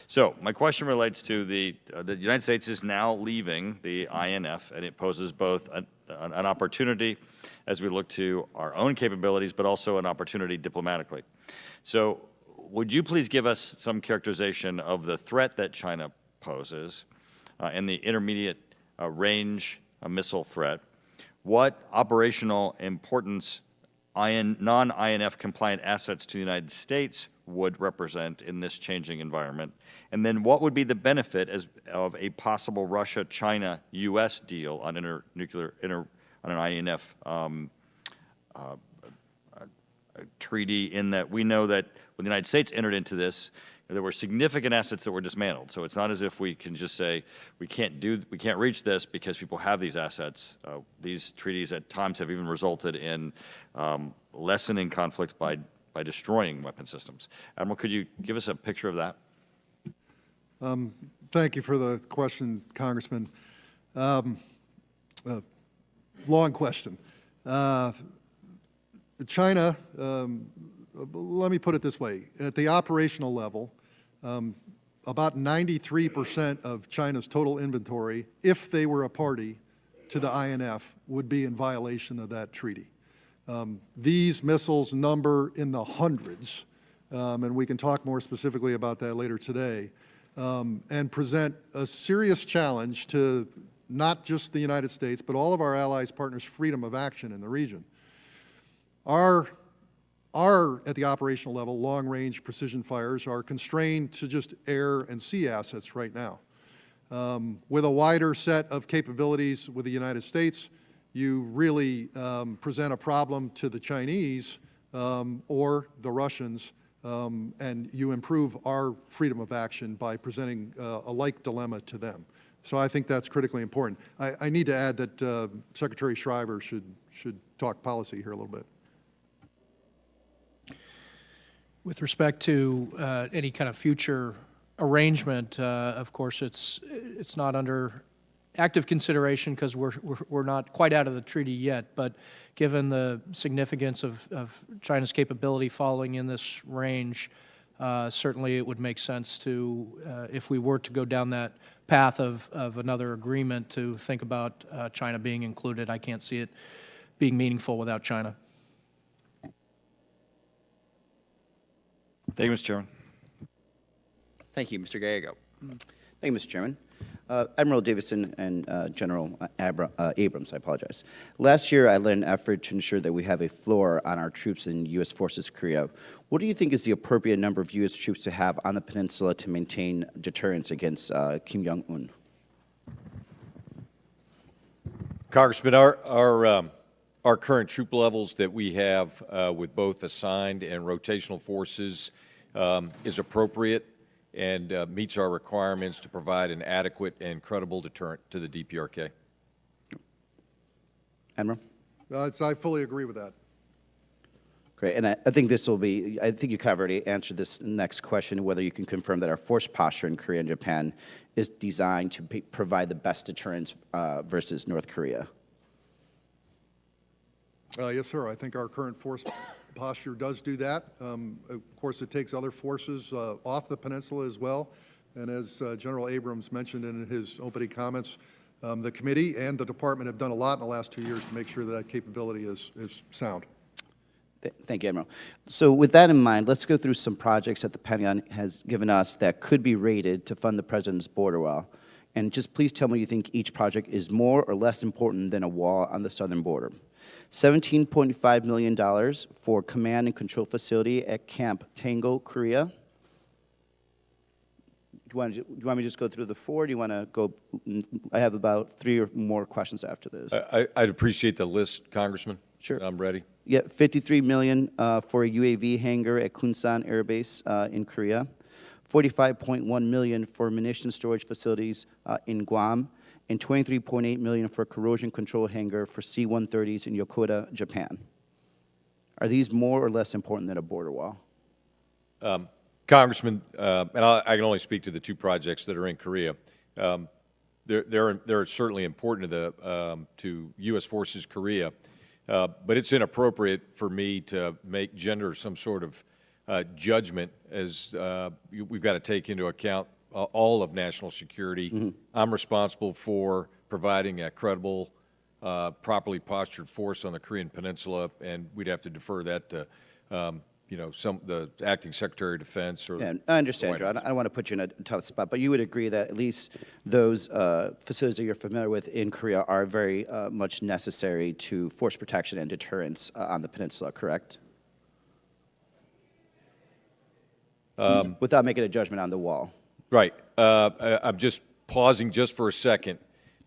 So my question relates to the United States is now leaving the INF, and it poses both an opportunity as we look to our own capabilities, but also an opportunity diplomatically. So would you please give us some characterization of the threat that China poses and the intermediate range missile threat? What operational importance non-INF compliant assets to the United States would represent in this changing environment? And then what would be the benefit of a possible Russia-China-U.S. deal on on an INF treaty, in that we know that when the United States entered into this, there were significant assets that were dismantled. So it's not as if we can just say we can't reach this because people have these assets. These treaties at times have even resulted in lessening conflict by destroying weapon systems. Admiral, could you give us a picture of that? Thank you for the question, Congressman. Long question. China, let me put it this way. At the operational level, about 93% of China's total inventory, if they were a party to the INF, would be in violation of that treaty. These missiles number in the hundreds, and we can talk more specifically about that later today, and present a serious challenge to not just the United States, but all of our allies, partners' freedom of action in the region. Our, at the operational level, long-range precision fires are constrained to just air and sea assets right now. With a wider set of capabilities with the United States, you really present a problem to the Chinese or the Russians, and you improve our freedom of action by presenting a like dilemma to them. So I think that's critically important. I need to add that Secretary Schriver should talk policy here a little bit. With respect to any kind of future arrangement, of course, it's not under active consideration because we're not quite out of the treaty yet. But given the significance of China's capability following in this range, certainly it would make sense to, if we were to go down that path of another agreement, to think about China being included. I can't see it being meaningful without China. Thank you, Mr. Chairman. Thank you, Mr. Gallego. Thank you, Mr. Chairman. Admiral Davidson and General Abrams, I apologize. Last year, I led an effort to ensure that we have a floor on our troops in U.S. Forces Korea. What do you think is the appropriate number of U.S. troops to have on the peninsula to maintain deterrence against Kim Jong-un? Congressman, our current troop levels that we have with both assigned and rotational forces is appropriate and meets our requirements to provide an adequate and credible deterrent to the DPRK. Admiral? I fully agree with that. Great, and I think this will be, I think you kind of already answered this next question, whether you can confirm that our force posture in Korea and Japan is designed to provide the best deterrence versus North Korea. Yes, sir. I think our current force posture does do that. Of course, it takes other forces off the peninsula as well. And as General Abrams mentioned in his opening comments, the committee and the department have done a lot in the last 2 years to make sure that capability is sound. Thank you, Admiral. So with that in mind, let's go through some projects that the Pentagon has given us that could be rated to fund the President's border wall. And just please tell me you think each project is more or less important than a wall on the southern border. $17.5 million for command and control facility at Camp Tango, Korea. Do you want me to just go through the four? Do you want to go? I have about 3 or more questions after this. I'd appreciate the list, Congressman. Sure. I'm ready. Yeah, $53 million for a UAV hangar at Kunsan Air Base in Korea. $45.1 million for munition storage facilities in Guam, and $23.8 million for corrosion control hangar for C-130s in Yokota, Japan. Are these more or less important than a border wall? Congressman, and I can only speak to the 2 projects that are in Korea. They're certainly important to U.S. Forces Korea, but it's inappropriate for me to gender some sort of judgment, as we've got to take into account all of national security. Mm-hmm. I'm responsible for providing a credible, properly postured force on the Korean Peninsula, and we'd have to defer that to the acting Secretary of Defense. Or yeah, I understand, Joe. I don't want to put you in a tough spot, but you would agree that at least those facilities that you're familiar with in Korea are very much necessary to force protection and deterrence on the peninsula, correct? Without making a judgment on the wall. Right. I'm just pausing just for a second.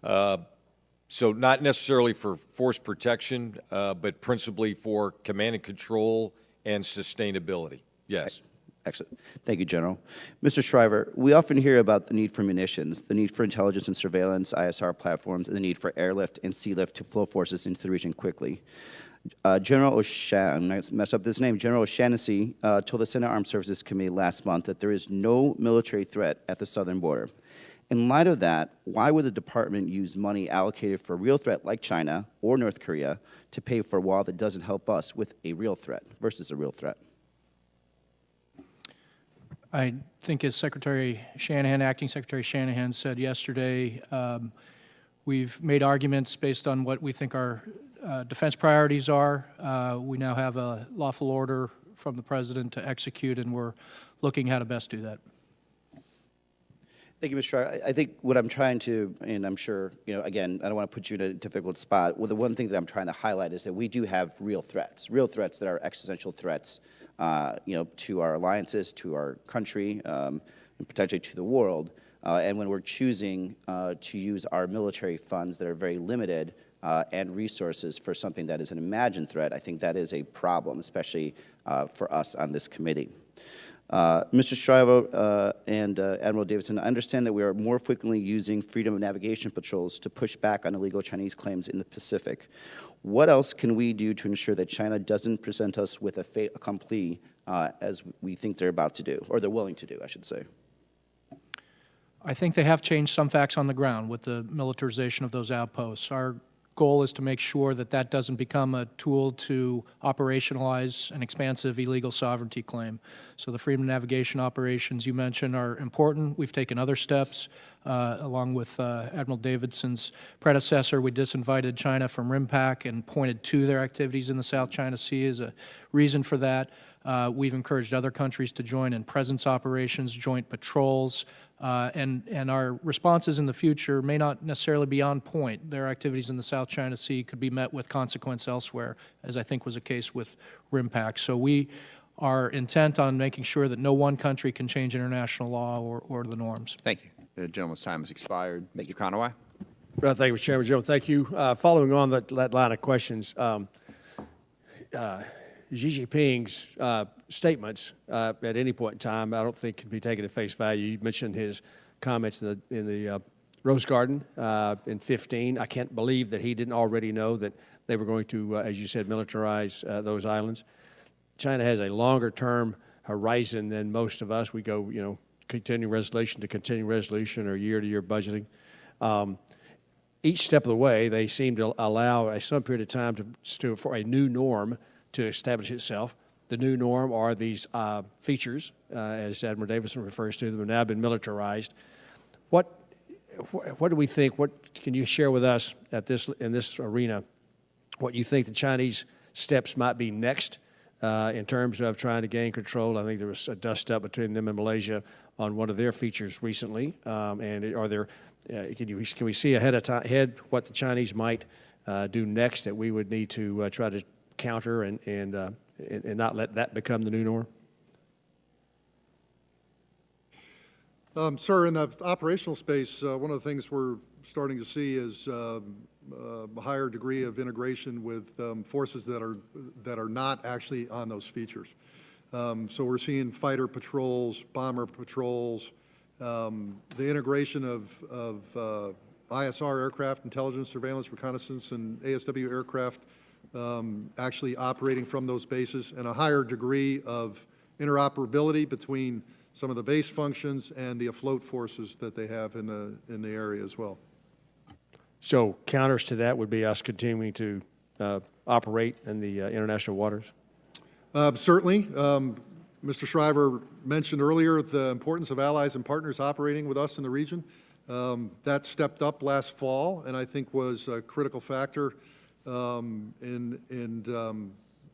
So not necessarily for force protection, but principally for command and control and sustainability. Yes. Excellent. Thank you, General. Mr. Schriver, we often hear about the need for munitions, the need for intelligence and surveillance, ISR platforms, and the need for airlift and sea lift to flow forces into the region quickly. General O'Shaughnessy told the Senate Armed Services Committee last month that there is no military threat at the southern border. In light of that, why would the department use money allocated for a real threat like China or North Korea to pay for a wall that doesn't help us with a real threat versus a real threat? I think as Secretary Shanahan, Acting Secretary Shanahan said yesterday, we've made arguments based on what we think our defense priorities are. We now have a lawful order from the President to execute, and we're looking how to best do that. Thank you, Mr. Schriver. I think what I'm trying to, and I'm sure, again, I don't want to put you in a difficult spot. Well, the one thing that I'm trying to highlight is that we do have real threats that are existential threats, to our alliances, to our country, and potentially to the world. And when we're choosing to use our military funds that are very limited and resources for something that is an imagined threat, I think that is a problem, especially for us on this committee. Mr. Schriver and Admiral Davidson, I understand that we are more frequently using freedom of navigation patrols to push back on illegal Chinese claims in the Pacific. What else can we do to ensure that China doesn't present us with a fait accompli as we think they're about to do, or they're willing to do, I should say? I think they have changed some facts on the ground with the militarization of those outposts. Our goal is to make sure that that doesn't become a tool to operationalize an expansive illegal sovereignty claim. So the freedom of navigation operations you mentioned are important. We've taken other steps. Along with Admiral Davidson's predecessor, we disinvited China from RIMPAC and pointed to their activities in the South China Sea as a reason for that. We've encouraged other countries to join in presence operations, joint patrols, and our responses in the future may not necessarily be on point. Their activities in the South China Sea could be met with consequence elsewhere, as I think was the case with RIMPAC. So we are intent on making sure that no one country can change international law or the norms. Thank you. The gentleman's time has expired. Mr. Conaway. Well, thank you, Mr. Chairman. General, thank you. Following on that line of questions, Xi Jinping's statements at any point in time, I don't think can be taken at face value. You mentioned his comments in the Rose Garden in 2015. I can't believe that he didn't already know that they were going to, as you said, militarize those islands. China has a longer-term horizon than most of us. We go, continuing resolution to continuing resolution or year-to-year budgeting. Each step of the way, they seem to allow some period of time for a new norm to establish itself. the new norm are these features, as Admiral Davidson refers to them, have now been militarized. What do we think? What can you share with us in this arena? What you think the Chinese steps might be next in terms of trying to gain control? I think there was a dust-up between them and Malaysia on one of their features recently. And are there? Can we see ahead what the Chinese might do next that we would need to try to counter and not let that become the new norm? Sir, in the operational space, one of the things we're starting to see is a higher degree of integration with forces that are not actually on those features. So we're seeing fighter patrols, bomber patrols, the integration of ISR aircraft, intelligence, surveillance, reconnaissance, and ASW aircraft actually operating from those bases, and a higher degree of interoperability between some of the base functions and the afloat forces that they have in the area as well. So counters to that would be us continuing to operate in the international waters? Certainly. Mr. Schriver mentioned earlier the importance of allies and partners operating with us in the region. That stepped up last fall, and I think was a critical factor in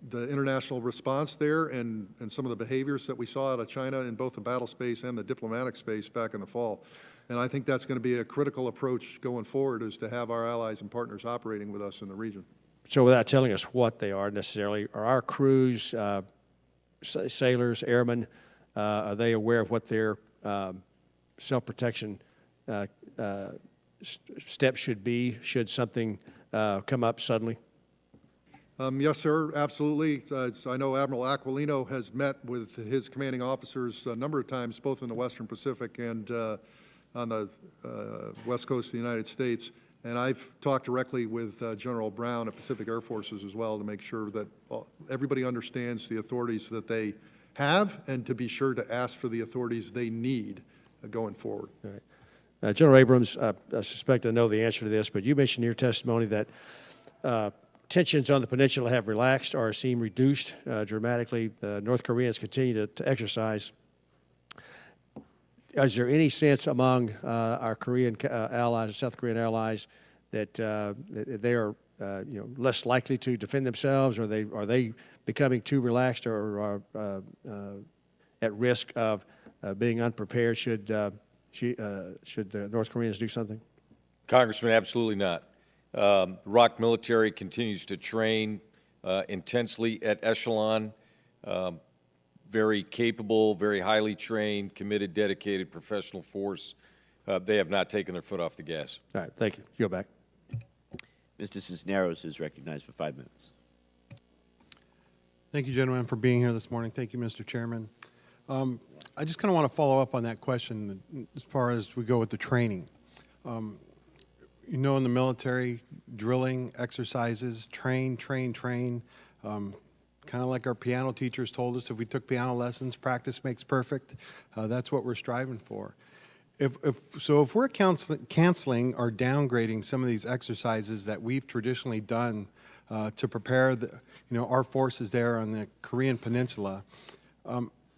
the international response there, and some of the behaviors that we saw out of China in both the battle space and the diplomatic space back in the fall. And I think that's going to be a critical approach going forward, is to have our allies and partners operating with us in the region. So without telling us what they are necessarily, are our crews, sailors, airmen, are they aware of what their self-protection steps should be should something come up suddenly? Yes, sir, absolutely. I know Admiral Aquilino has met with his commanding officers a number of times, both in the Western Pacific and on the west coast of the United States. And I've talked directly with General Brown at Pacific Air Forces as well, to make sure that everybody understands the authorities that they have, and to be sure to ask for the authorities they need going forward. All right. General Abrams, I suspect I know the answer to this, but you mentioned in your testimony that tensions on the peninsula have relaxed or seem reduced dramatically. The North Koreans continue to exercise. Is there any sense among our Korean allies, South Korean allies, that they are less likely to defend themselves? Are they becoming too relaxed or at risk of being unprepared should the North Koreans do something? Congressman, absolutely not. ROC military continues to train intensely at echelon. Very capable, very highly trained, committed, dedicated professional force. They have not taken their foot off the gas. All right, thank you. You go back. Mr. Cisneros is recognized for 5 minutes. Thank you, gentlemen, for being here this morning. Thank you, Mr. Chairman. I just kind of want to follow up on that question as far as we go with the training. In the military, drilling, exercises, train. Kind of like our piano teachers told us, if we took piano lessons, practice makes perfect. That's what we're striving for. If we're canceling or downgrading some of these exercises that we've traditionally done to prepare our forces there on the Korean Peninsula,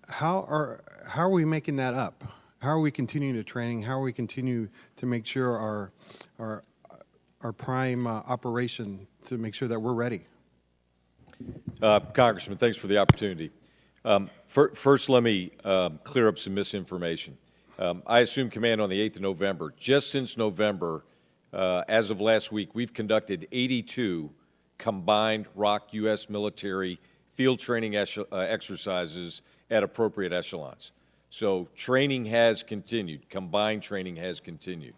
how are we making that up? How are we continuing to training? How are we continue to make sure our prime operation to make sure that we're ready? Congressman, thanks for the opportunity. First, let me clear up some misinformation. I assumed command on the 8th of November. Just since November, as of last week, we've conducted 82 combined ROC U.S. military field training exercises at appropriate echelons. So training has continued. Combined training has continued.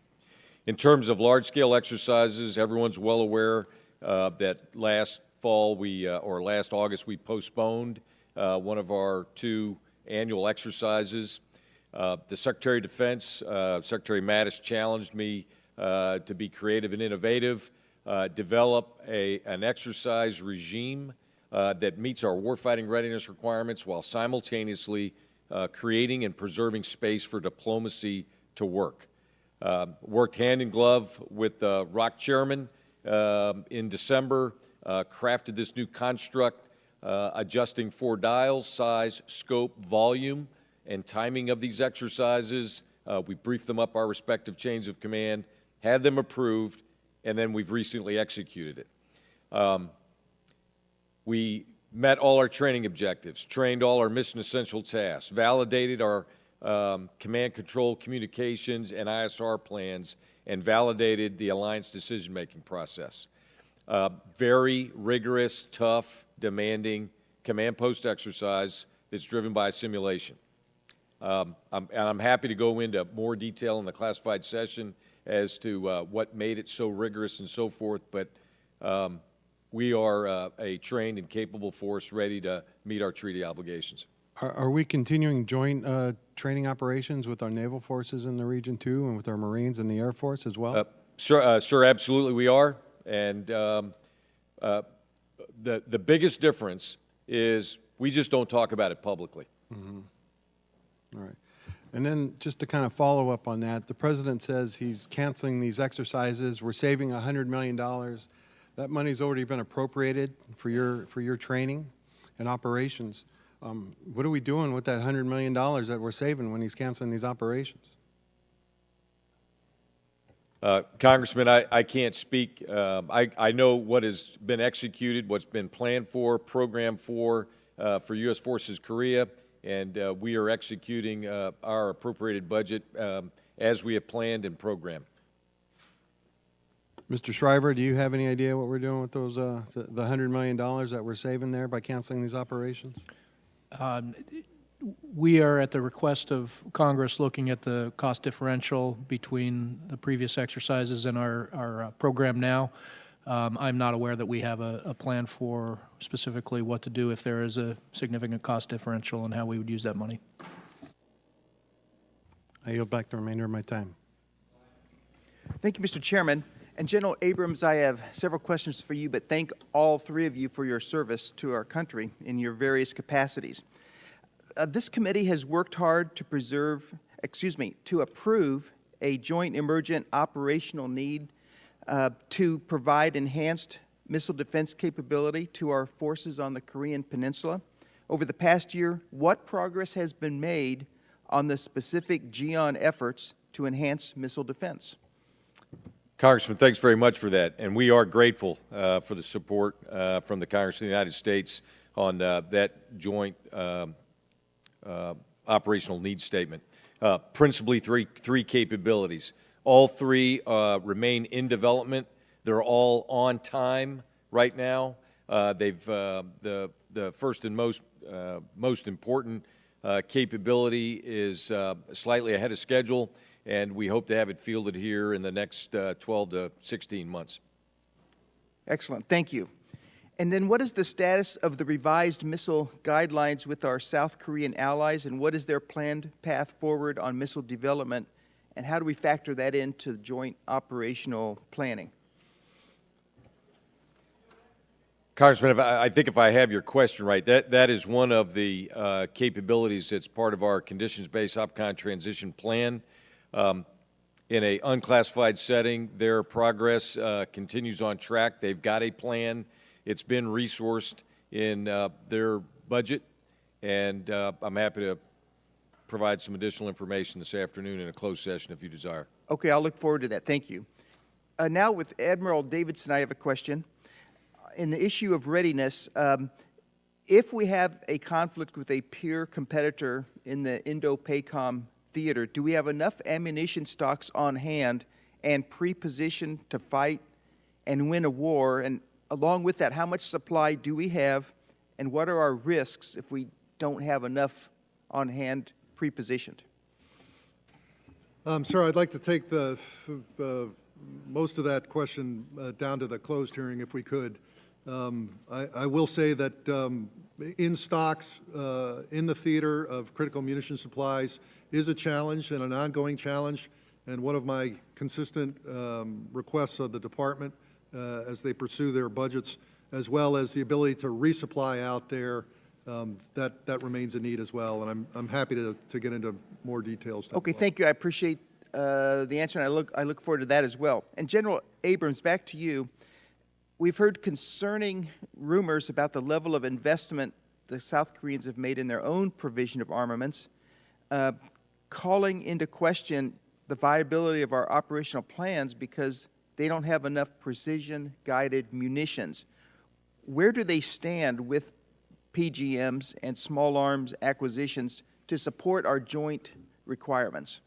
In terms of large-scale exercises, everyone's well aware that last fall or last August we postponed one of our 2 annual exercises. The Secretary of Defense, Secretary Mattis, challenged me to be creative and innovative, develop an exercise regime that meets our warfighting readiness requirements while simultaneously creating and preserving space for diplomacy to work. Worked hand in glove with the ROC chairman in December, crafted this new construct adjusting for dials, size, scope, volume, and timing of these exercises. We briefed them up our respective chains of command, had them approved, and then we've recently executed it. We met all our training objectives, trained all our mission essential tasks, validated our command control communications and ISR plans, and validated the alliance decision-making process. Very rigorous, tough, demanding command post exercise that's driven by a simulation. I'm happy to go into more detail in the classified session as to what made it so rigorous and so forth, but we are a trained and capable force ready to meet our treaty obligations. Are we continuing joint training operations with our naval forces in the region too, and with our Marines and the Air Force as well? Sir, absolutely we are. And the biggest difference is we just don't talk about it publicly. Mm-hmm. All right. And then just to kind of follow up on that, the President says he's canceling these exercises. We're saving $100 million. That money's already been appropriated for your training and operations. What are we doing with that $100 million that we're saving when he's canceling these operations? Congressman, I can't speak. I know what has been executed, what's been planned for, programmed for U.S. Forces Korea, and we are executing our appropriated budget as we have planned and programmed. Mr. Schriver, do you have any idea what we're doing with those the $100 million that we're saving there by canceling these operations? We are, at the request of Congress, looking at the cost differential between the previous exercises and our program now. I'm not aware that we have a plan for specifically what to do if there is a significant cost differential and how we would use that money. I yield back the remainder of my time. Thank you, Mr. Chairman. And General Abrams, I have several questions for you, but thank all three of you for your service to our country in your various capacities. This committee has worked hard to approve a joint emergent operational need to provide enhanced missile defense capability to our forces on the Korean Peninsula. Over the past year, what progress has been made on the specific GEON efforts to enhance missile defense? Congressman, thanks very much for that, and we are grateful for the support from the Congress of the United States on that joint operational needs statement. Principally three capabilities. All three remain in development. They're all on time right now. The first and most important capability is slightly ahead of schedule, and we hope to have it fielded here in the next 12 to 16 months. Excellent. Thank you. And then what is the status of the revised missile guidelines with our South Korean allies, and what is their planned path forward on missile development, and how do we factor that into joint operational planning? Congressman, I think if I have your question right, that is one of the capabilities that's part of our conditions-based OPCON transition plan. In an unclassified setting, their progress continues on track. They've got a plan. It's been resourced in their budget, and I'm happy to provide some additional information this afternoon in a closed session if you desire. Okay, I'll look forward to that. Thank you. Now with Admiral Davidson, I have a question. In the issue of readiness, if we have a conflict with a peer competitor in the Indo-PACOM theater, do we have enough ammunition stocks on hand and pre-positioned to fight and win a war? And along with that, how much supply do we have, and what are our risks if we don't have enough on hand pre-positioned? Sir, I'd like to take the most of that question down to the closed hearing if we could. I will say that in stocks in the theater of critical munition supplies is a challenge and an ongoing challenge, and one of my consistent requests of the department as they pursue their budgets, as well as the ability to resupply out there, that remains a need as well, and I'm happy to get into more details. Okay, thank you. I appreciate the answer, and I look forward to that as well. And General Abrams, back to you. we've heard concerning rumors about the level of investment the South Koreans have made in their own provision of armaments, calling into question the viability of our operational plans because they don't have enough precision-guided munitions. Where do they stand with PGMs and small arms acquisitions to support our joint requirements?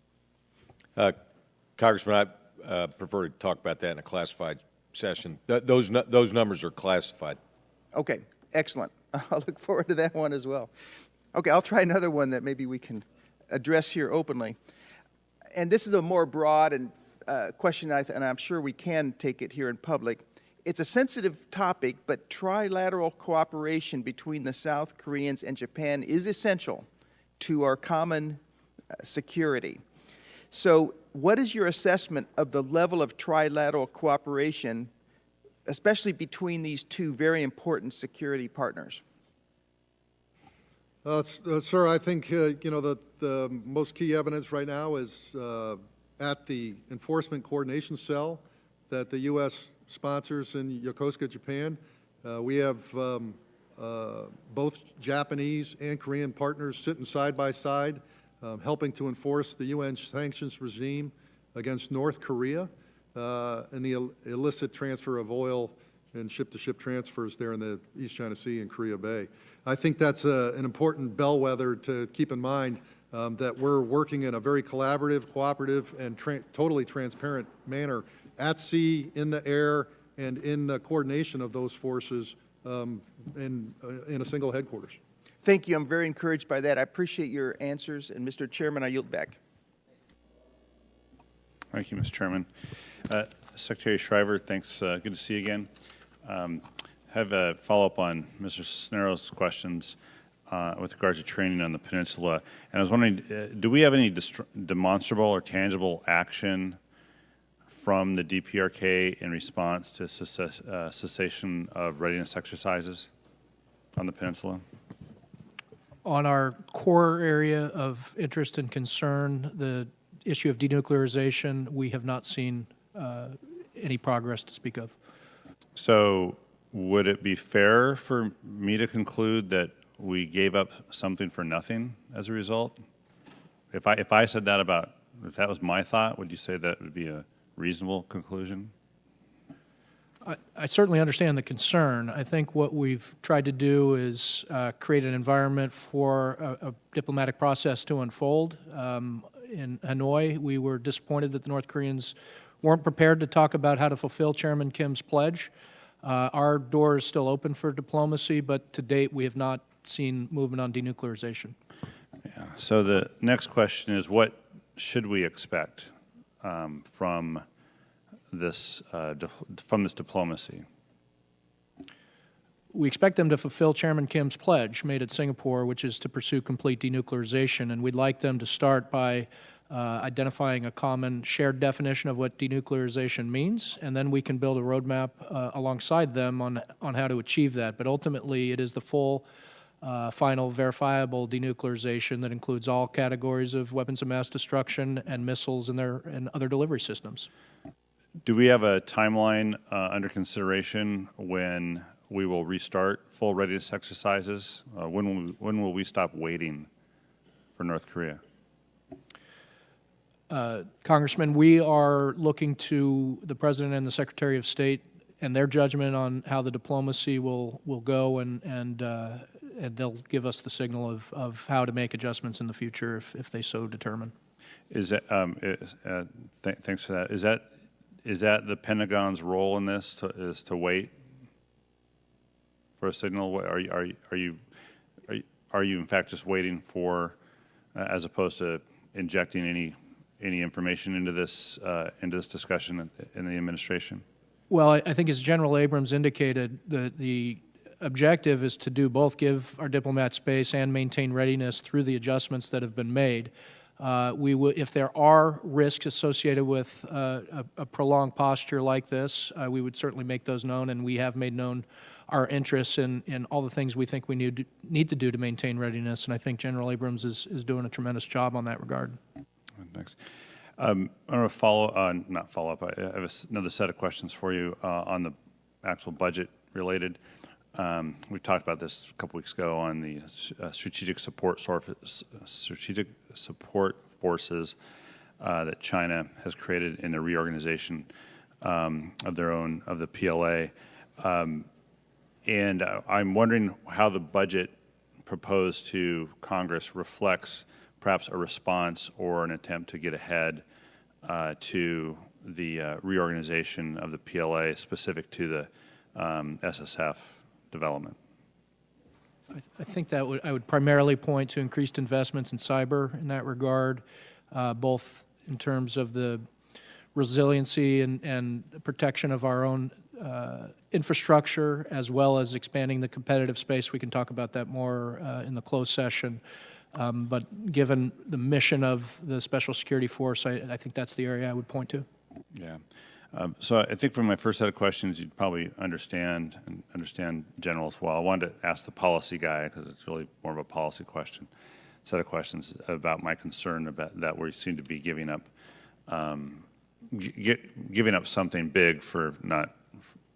Congressman, I prefer to talk about that in a classified session. Those numbers are classified. Okay, excellent. I'll look forward to that one as well. Okay, I'll try another one that maybe we can address here openly. And this is a more broad and question, and I'm sure we can take it here in public. It's a sensitive topic, but trilateral cooperation between the South Koreans and Japan is essential to our common security. So what is your assessment of the level of trilateral cooperation, especially between these two very important security partners? Sir, I think the most key evidence right now is at the Enforcement Coordination Cell that the U.S. sponsors in Yokosuka, Japan. We have both Japanese and Korean partners sitting side by side, helping to enforce the UN sanctions regime against North Korea and the illicit transfer of oil and ship-to-ship transfers there in the East China Sea and Korea Bay. I think that's an important bellwether to keep in mind, that we're working in a very collaborative, cooperative, and totally transparent manner at sea, in the air, and in the coordination of those forces in a single headquarters. Thank you. I'm very encouraged by that. I appreciate your answers. And Mr. Chairman, I yield back. Thank you, Mr. Chairman. Secretary Schriver, thanks. Good to see you again. Have a follow-up on Mr. Cisneros' questions with regard to training on the peninsula. And I was wondering, do we have any demonstrable or tangible action from the DPRK in response to cessation of readiness exercises on the peninsula? On our core area of interest and concern, the issue of denuclearization, we have not seen any progress to speak of. So would it be fair for me to conclude that we gave up something for nothing as a result? If I said that if that was my thought, would you say that would be a reasonable conclusion? I certainly understand the concern. I think what we've tried to do is create an environment for a diplomatic process to unfold. In Hanoi, we were disappointed that the North Koreans weren't prepared to talk about how to fulfill Chairman Kim's pledge. Our door is still open for diplomacy, but to date we have not seen movement on denuclearization. Yeah. So the next question is, what should we expect from this diplomacy? We expect them to fulfill Chairman Kim's pledge made at Singapore, which is to pursue complete denuclearization, and we'd like them to start by identifying a common shared definition of what denuclearization means, and then we can build a roadmap alongside them on how to achieve that. But ultimately, it is the full, final, verifiable denuclearization that includes all categories of weapons of mass destruction and missiles and other delivery systems. Do we have a timeline under consideration when we will restart full readiness exercises? When will we stop waiting for North Korea? Congressman, we are looking to the President and the Secretary of State and their judgment on how the diplomacy will go, and they'll give us the signal of how to make adjustments in the future if they so determine. Is that, thanks for that. Is that the Pentagon's role in this, is to wait for a signal? Are you in fact just waiting for, as opposed to injecting any information into this discussion in the administration? Well, I think as General Abrams indicated, the objective is to do both, give our diplomats space and maintain readiness through the adjustments that have been made. If there are risks associated with a prolonged posture like this, we would certainly make those known, and we have made known our interests in all the things we think we need to do to maintain readiness, and I think General Abrams is doing a tremendous job on that regard. Thanks. I'm going to not follow up. I have another set of questions for you on actual budget related. We talked about this a couple weeks ago on the strategic support forces that China has created in the reorganization of the PLA. And I'm wondering how the budget proposed to Congress reflects perhaps a response or an attempt to get ahead to the reorganization of the PLA specific to the SSF development. I think that I would primarily point to increased investments in cyber in that regard, both in terms of the resiliency and protection of our own infrastructure, as well as expanding the competitive space. We can talk about that more in the closed session. But given the mission of the Special Security Force, I think that's the area I would point to. Yeah. So I think from my first set of questions, you'd probably understand General as well. I wanted to ask the policy guy, because it's really more of a policy set of questions about my concern about that we seem to be giving up something big for not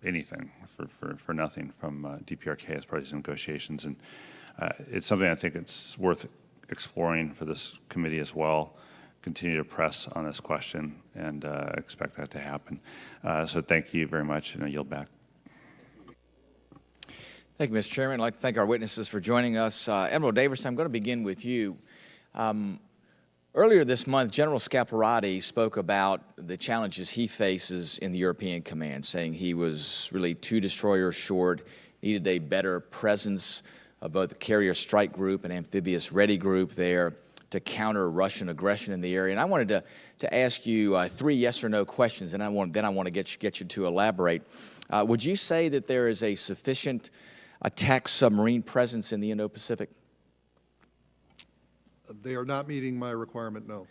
anything, for nothing from DPRK as part of these negotiations. And it's something I think it's worth exploring for this committee as well. Continue to press on this question and expect that to happen. So thank you very much, and I yield back. Thank you, Mr. Chairman. I'd like to thank our witnesses for joining us. Admiral Davidson, I'm going to begin with you. Earlier this month, General Scaparrotti spoke about the challenges he faces in the European Command, saying he was really 2 destroyers short, needed a better presence of both the Carrier Strike Group and Amphibious Ready Group there to counter Russian aggression in the area. And I wanted to ask you 3 yes or no questions, and then I want to get you to elaborate. Would you say that there is a sufficient attack submarine presence in the Indo-Pacific? They are not meeting my requirement, no.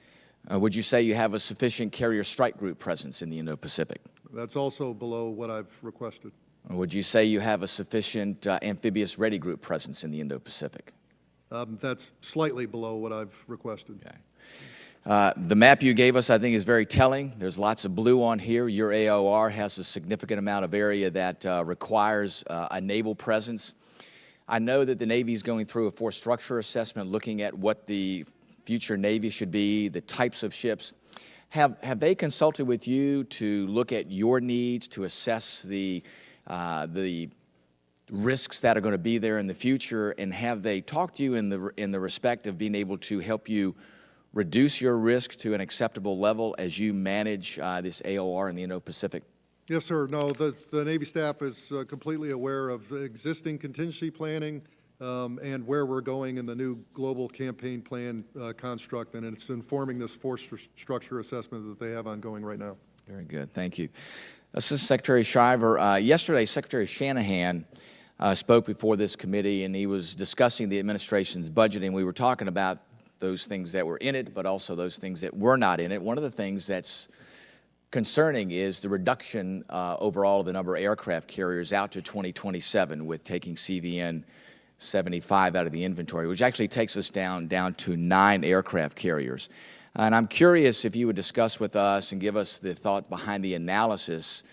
Would you say you have a sufficient Carrier Strike Group presence in the Indo-Pacific? That's also below what I've requested. Would you say you have a sufficient Amphibious Ready Group presence in the Indo-Pacific? That's slightly below what I've requested. Okay. The map you gave us, I think, is very telling. There's lots of blue on here. Your AOR has a significant amount of area that requires a naval presence. I know that the Navy is going through a force structure assessment, looking at what the future Navy should be, the types of ships. Have they consulted with you to look at your needs, to assess the risks that are going to be there in the future, and have they talked to you in the respect of being able to help you reduce your risk to an acceptable level as you manage this AOR in the Indo-Pacific? Yes, sir. No, the Navy staff is completely aware of the existing contingency planning and where we're going in the new global campaign plan construct, and it's informing this force structure assessment that they have ongoing right now. Very good. Thank you. Assistant Secretary Schriver, yesterday Secretary Shanahan spoke before this committee, and he was discussing the administration's budget, and we were talking about those things that were in it, but also those things that were not in it. One of the things that's concerning is the reduction overall of the number of aircraft carriers out to 2027, with taking CVN 75 out of the inventory, which actually takes us down to 9 aircraft carriers. And I'm curious if you would discuss with us and give us the thought behind the analysis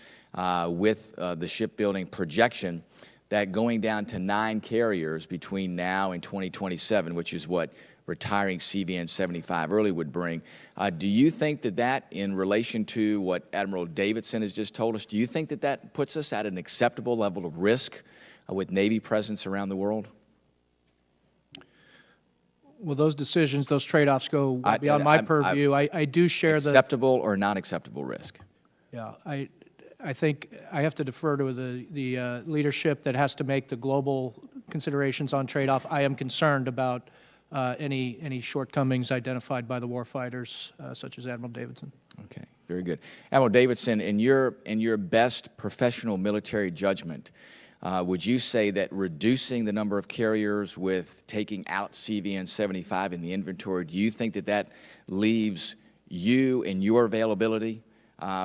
with the shipbuilding projection that going down to 9 carriers between now and 2027, which is what retiring CVN 75 early would bring. Do you think that in relation to what Admiral Davidson has just told us, do you think that puts us at an acceptable level of risk with Navy presence around the world? Well, those decisions, those trade-offs go beyond my purview. I do share acceptable or non-acceptable risk? Yeah, I think I have to defer to the leadership that has to make the global considerations on trade-off. I am concerned about any shortcomings identified by the warfighters, such as Admiral Davidson. Okay, very good. Admiral Davidson, in your best professional military judgment, would you say that reducing the number of carriers with taking out CVN 75 in the inventory, do you think that leaves you and your availability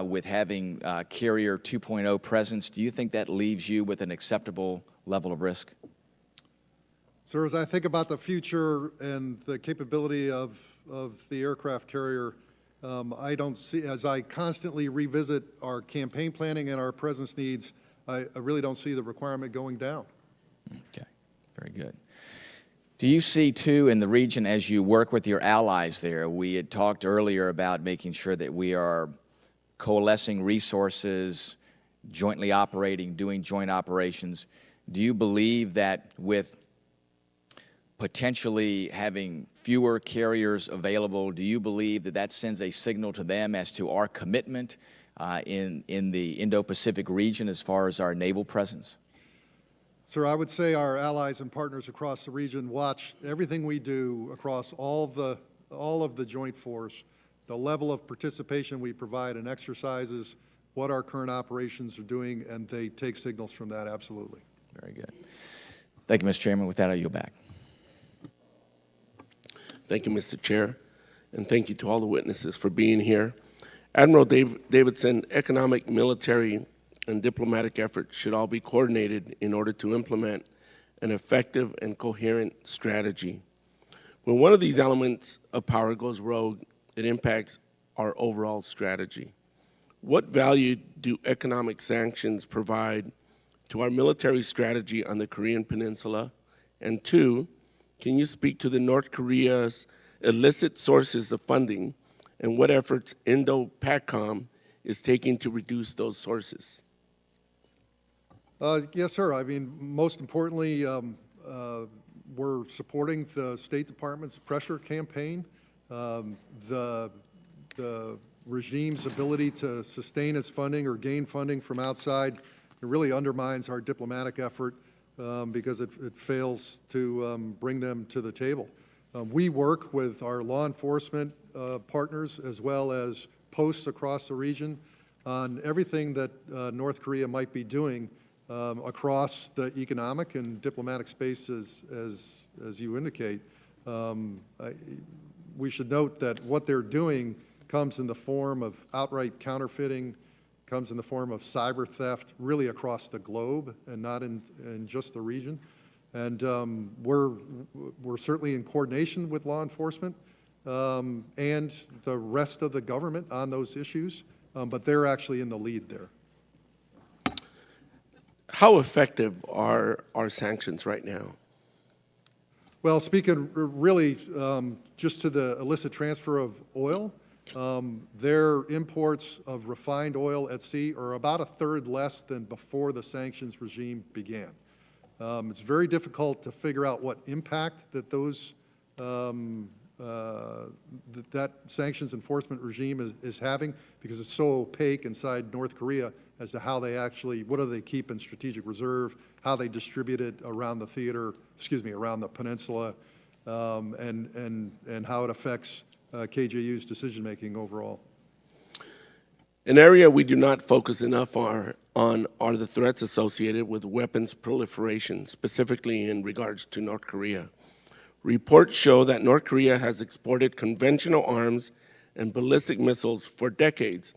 with having Carrier 2.0 presence? Do you think that leaves you with an acceptable level of risk? Sir, as I think about the future and the capability of the aircraft carrier, I don't see, as I constantly revisit our campaign planning and our presence needs, I really don't see the requirement going down. Okay, very good. Do you see, too, in the region, as you work with your allies there, we had talked earlier about making sure that we are coalescing resources, jointly operating, doing joint operations. Do you believe that with potentially having fewer carriers available, do you believe that that sends a signal to them as to our commitment in the Indo-Pacific region as far as our naval presence? Sir, I would say our allies and partners across the region watch everything we do across all of the joint force, the level of participation we provide in exercises, what our current operations are doing, and they take signals from that, absolutely. Very good. Thank you, Mr. Chairman. With that, I yield back. Thank you, Mr. Chair, and thank you to all the witnesses for being here. Admiral Davidson, economic, military, and diplomatic efforts should all be coordinated in order to implement an effective and coherent strategy. When one of these elements of power goes rogue, it impacts our overall strategy. What value do economic sanctions provide to our military strategy on the Korean Peninsula? And two, can you speak to the North Korea's illicit sources of funding and what efforts Indo-PACOM is taking to reduce those sources? Yes, sir. I mean, most importantly, we're supporting the State Department's pressure campaign. The regime's ability to sustain its funding or gain funding from outside, it really undermines our diplomatic effort because it fails to bring them to the table. We work with our law enforcement partners as well as posts across the region on everything that North Korea might be doing across the economic and diplomatic space as you indicate. We should note that what they're doing comes in the form of outright counterfeiting, comes in the form of cyber theft really across the globe and not in just the region. And we're certainly in coordination with law enforcement and the rest of the government on those issues, but they're actually in the lead there. How effective are our sanctions right now? Well, speaking really just to the illicit transfer of oil, their imports of refined oil at sea are about a third less than before the sanctions regime began. It's very difficult to figure out what impact that that sanctions enforcement regime is having because it's so opaque inside North Korea as to how they actually, what do they keep in strategic reserve, how they distribute it around the around the peninsula, and how it affects KJU's decision-making overall. An area we do not focus enough on are the threats associated with weapons proliferation, specifically in regards to North Korea. Reports show that North Korea has exported conventional arms and ballistic missiles for decades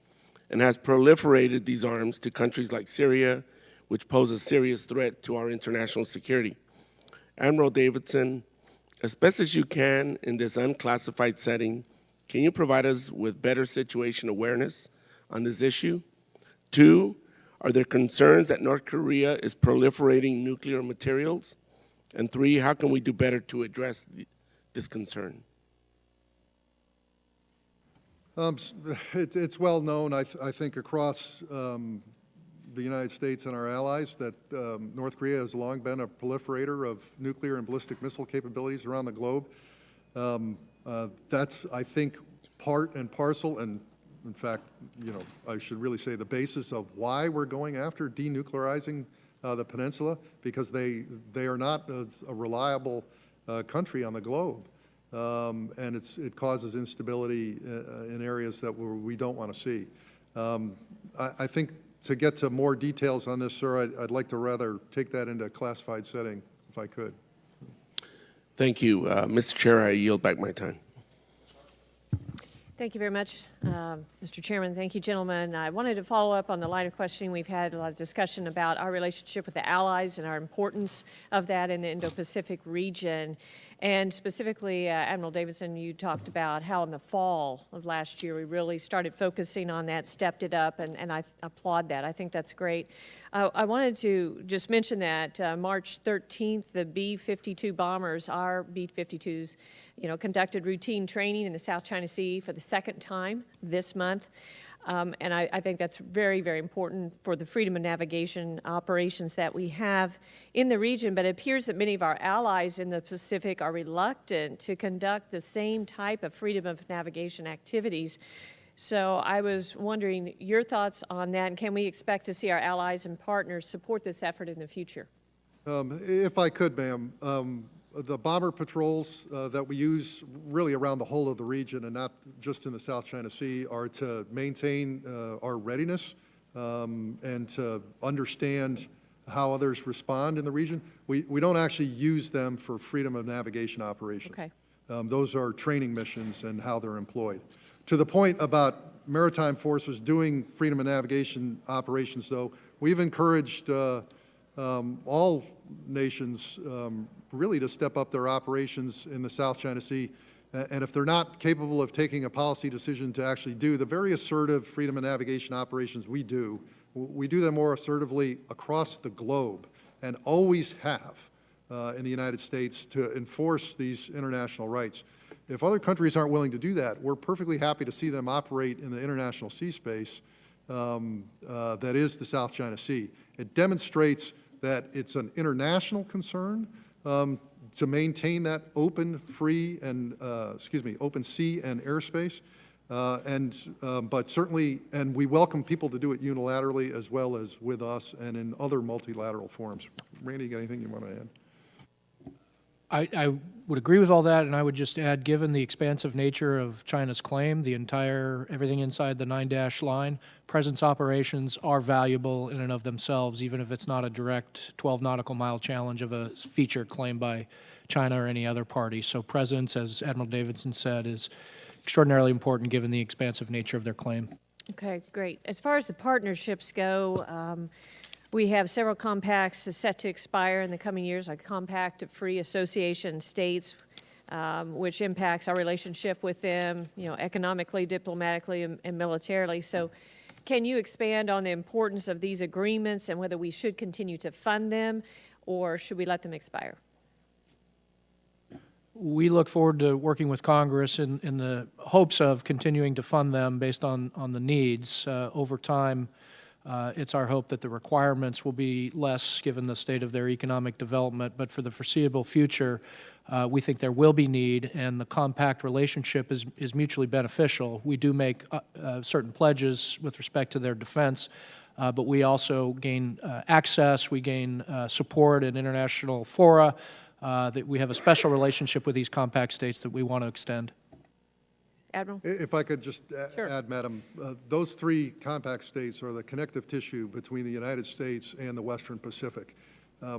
and has proliferated these arms to countries like Syria, which pose a serious threat to our international security. Admiral Davidson, as best as you can in this unclassified setting, can you provide us with better situation awareness on this issue? Two, are there concerns that North Korea is proliferating nuclear materials? And three, how can we do better to address this concern? It's well known, I think, across the United States and our allies that North Korea has long been a proliferator of nuclear and ballistic missile capabilities around the globe. That's, I think, part and parcel, and in fact, you know, I should really say the basis of why we're going after denuclearizing the peninsula, because they are not a reliable country on the globe. And it causes instability in areas that we don't want to see. I think to get to more details on this, sir, I'd like to rather take that into a classified setting, if I could. Thank you. Mr. Chair, I yield back my time. Thank you very much, Mr. Chairman. Thank you, gentlemen. I wanted to follow up on the line of questioning. We've had a lot of discussion about our relationship with the allies and our importance of that in the Indo-Pacific region. And specifically, Admiral Davidson, you talked about how in the fall of last year we really started focusing on that, stepped it up, and I applaud that. I think that's great. I wanted to just mention that March 13th, the B-52 bombers, our B-52s, conducted routine training in the South China Sea for the second time this month. And I think that's very, very important for the freedom of navigation operations that we have in the region. But it appears that many of our allies in the Pacific are reluctant to conduct the same type of freedom of navigation activities. So I was wondering your thoughts on that, and can we expect to see our allies and partners support this effort in the future? If I could, ma'am, the bomber patrols that we use really around the whole of the region and not just in the South China Sea are to maintain our readiness and to understand how others respond in the region. We don't actually use them for freedom of navigation operations. Okay. Those are training missions and how they're employed. To the point about maritime forces doing freedom of navigation operations, though, we've encouraged all nations really to step up their operations in the South China Sea. And if they're not capable of taking a policy decision to actually do the very assertive freedom of navigation operations we do them more assertively across the globe and always have in the United States to enforce these international rights. If other countries aren't willing to do that, we're perfectly happy to see them operate in the international sea space that is the South China Sea. It demonstrates that it's an international concern to maintain that open, free, and open sea and airspace. But certainly, and we welcome people to do it unilaterally as well as with us and in other multilateral forums. Randy, you got anything you want to add? I would agree with all that, and I would just add, given the expansive nature of China's claim, everything inside the 9-dash line, presence operations are valuable in and of themselves, even if it's not a direct 12 nautical mile challenge of a feature claimed by China or any other party. So presence, as Admiral Davidson said, is extraordinarily important given the expansive nature of their claim. Okay, great. As far as the partnerships go, we have several compacts set to expire in the coming years, like the Compact of Free Association States, which impacts our relationship with them, economically, diplomatically, and militarily. So can you expand on the importance of these agreements and whether we should continue to fund them or should we let them expire? We look forward to working with Congress in the hopes of continuing to fund them based on the needs. Over time, it's our hope that the requirements will be less given the state of their economic development, but for the foreseeable future, we think there will be need, and the compact relationship is mutually beneficial. We do make certain pledges with respect to their defense, but we also gain access, we gain support in international fora, that we have a special relationship with these compact states that we want to extend. Admiral? If I could just Sure. add, Madam, those three compact states are the connective tissue between the United States and the Western Pacific.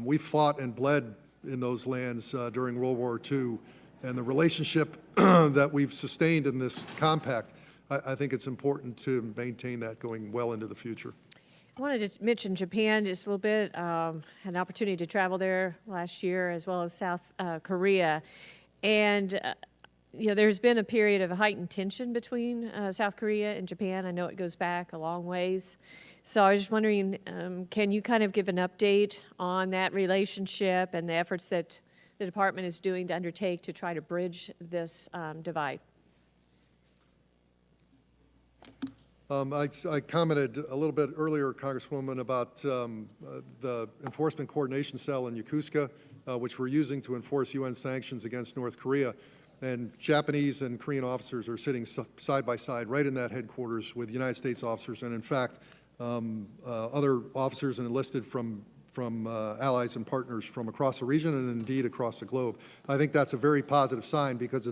We fought and bled in those lands during World War II, and the relationship that we've sustained in this compact, I think it's important to maintain that going well into the future. I wanted to mention Japan just a little bit. Had an opportunity to travel there last year, as well as South Korea. And there's been a period of heightened tension between South Korea and Japan. I know it goes back a long ways. So I was just wondering, can you kind of give an update on that relationship and the efforts that the department is doing to undertake to try to bridge this divide? I commented a little bit earlier, Congresswoman, about the Enforcement Coordination Cell in Yokosuka, which we're using to enforce UN sanctions against North Korea. And Japanese and Korean officers are sitting side by side right in that headquarters with United States officers, and in fact, other officers enlisted from allies and partners from across the region and indeed across the globe. I think that's a very positive sign because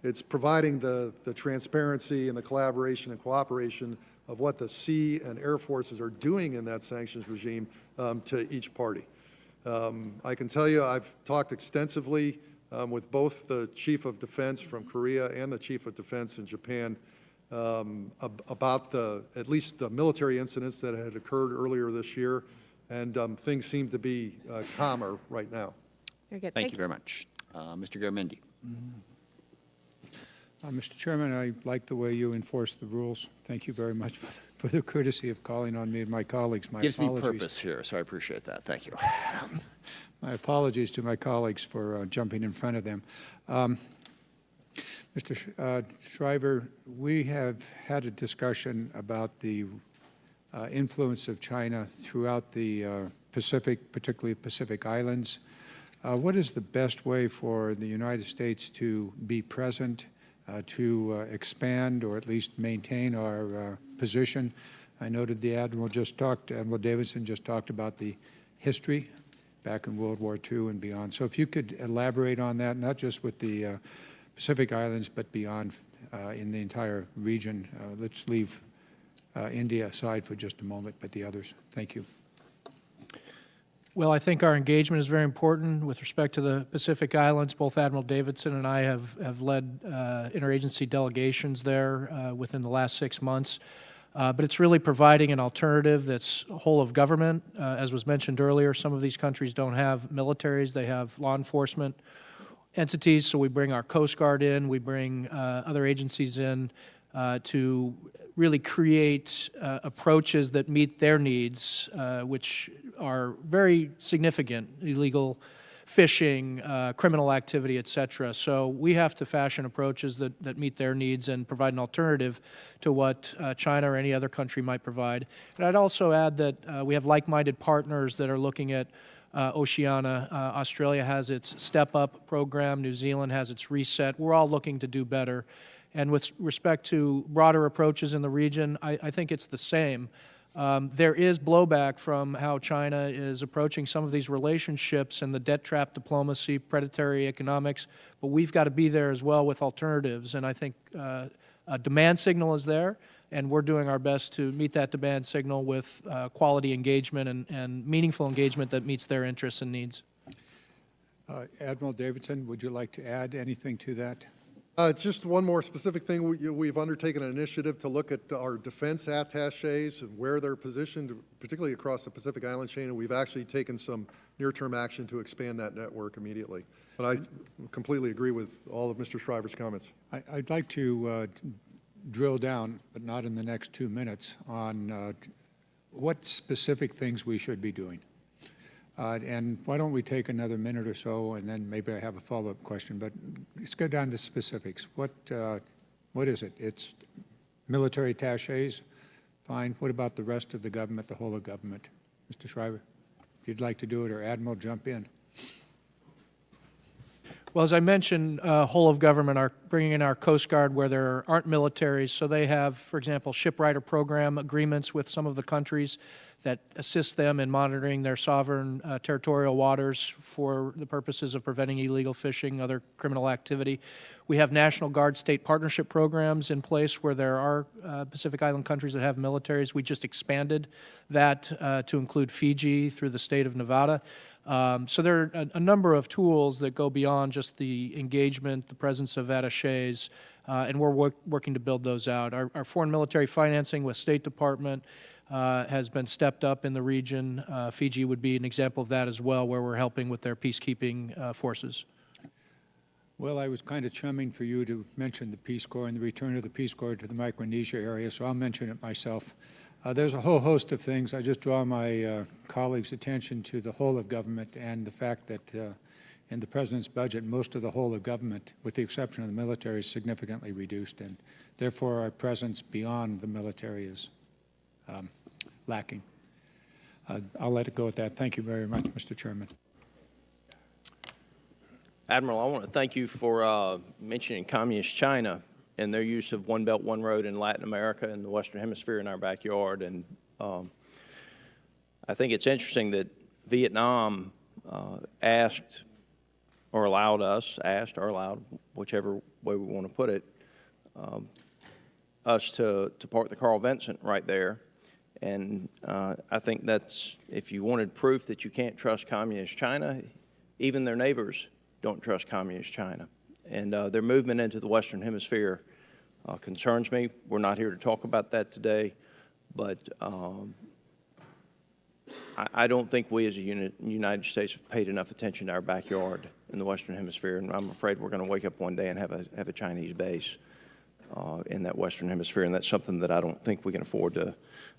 it's providing the transparency and the collaboration and cooperation of what the sea and air forces are doing in that sanctions regime to each party. I can tell you I've talked extensively with both the Chief of Defense from Korea and the Chief of Defense in Japan about at least the military incidents that had occurred earlier this year, and things seem to be calmer right now. Very good. Thank you very much. Mr. Garamendi. Mr. Chairman, I like the way you enforce the rules. Thank you very much for the courtesy of calling on me and my colleagues. My Gives me apologies. purpose here, so I appreciate that. Thank you. My apologies to my colleagues for jumping in front of them. Mr. Schriver, we have had a discussion about the influence of China throughout the Pacific, particularly Pacific Islands. What is the best way for the United States to be present, to expand or at least maintain our position? I noted the Admiral Davidson just talked about the history back in World War II and beyond. So if you could elaborate on that, not just with the Pacific Islands, but beyond in the entire region. Let's leave India aside for just a moment, but the others. Thank you. Well, I think our engagement is very important with respect to the Pacific Islands. Both Admiral Davidson and I have led interagency delegations there within the last 6 months. But it's really providing an alternative that's whole of government. As was mentioned earlier, some of these countries don't have militaries. They have law enforcement entities, so we bring our Coast Guard in, we bring other agencies in to really create approaches that meet their needs, which are very significant: illegal fishing, criminal activity, et cetera. So we have to fashion approaches that meet their needs and provide an alternative to what China or any other country might provide. And I'd also add that we have like-minded partners that are looking at Oceania. Australia has its Step Up program. New Zealand has its Reset. We're all looking to do better. And with respect to broader approaches in the region, I think it's the same. There is blowback from how China is approaching some of these relationships and the debt trap diplomacy, predatory economics, but we've got to be there as well with alternatives. And I think a demand signal is there, and we're doing our best to meet that demand signal with quality engagement and meaningful engagement that meets their interests and needs. Admiral Davidson, would you like to add anything to that? Just one more specific thing. We've undertaken an initiative to look at our defense attaches and where they're positioned, particularly across the Pacific Island chain, and we've actually taken some near-term action to expand that network immediately. But I completely agree with all of Mr. Schriver's comments. I'd like to drill down, but not in the next 2 minutes, on what specific things we should be doing. And why don't we take another minute or so, and then maybe I have a follow-up question, but let's go down to specifics. What is it? It's military attachés, fine. What about the rest of the government, the whole of government? Mr. Schriver, if you'd like to do it, or Admiral, jump in. Well, as I mentioned, whole of government are bringing in our Coast Guard where there aren't militaries. So they have, for example, shipwrighter program agreements with some of the countries that assist them in monitoring their sovereign territorial waters for the purposes of preventing illegal fishing, other criminal activity. We have National Guard state partnership programs in place where there are Pacific Island countries that have militaries. We just expanded that to include Fiji through the state of Nevada. So there are a number of tools that go beyond just the engagement, the presence of attachés, and we're working to build those out. Our foreign military financing with State Department has been stepped up in the region. Fiji would be an example of that as well, where we're helping with their peacekeeping forces. Well, I was kind of chumming for you to mention the Peace Corps and the return of the Peace Corps to the Micronesia area, so I'll mention it myself. There's a whole host of things. I just draw my colleagues' attention to the whole of government and the fact that in the President's budget, most of the whole of government, with the exception of the military, is significantly reduced, and therefore our presence beyond the military is lacking. I'll let it go at that. Thank you very much, Mr. Chairman. Admiral, I want to thank you for mentioning Communist China and their use of One Belt, One Road in Latin America and the Western Hemisphere in our backyard. And I think it's interesting that Vietnam asked or allowed, whichever way we want to put it, us to park the Carl Vinson right there. And I think that's, if you wanted proof that you can't trust Communist China, even their neighbors don't trust Communist China. And their movement into the Western Hemisphere concerns me. We're not here to talk about that today, but I don't think we as a United States have paid enough attention to our backyard in the Western Hemisphere, and I'm afraid we're going to wake up one day and have a Chinese base in that Western Hemisphere, and that's something that I don't think we can afford to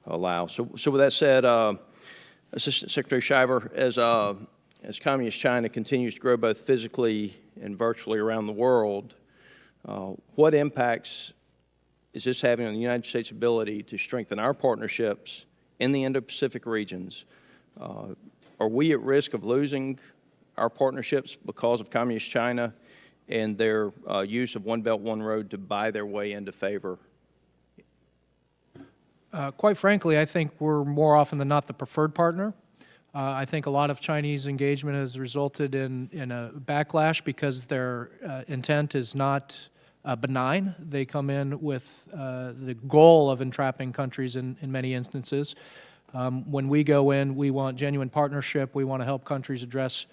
allow. So with that said, Assistant Secretary Schriver, as Communist China continues to grow both physically and virtually around the world, what impacts is this having on the United States' ability to strengthen our partnerships in the Indo-Pacific regions? Are we at risk of losing our partnerships because of Communist China and their use of One Belt, One Road to buy their way into favor? Quite frankly, I think we're more often than not the preferred partner. I think a lot of Chinese engagement has resulted in a backlash because their intent is not benign. They come in with the goal of entrapping countries in many instances. When we go in, we want genuine partnership. We want to help countries address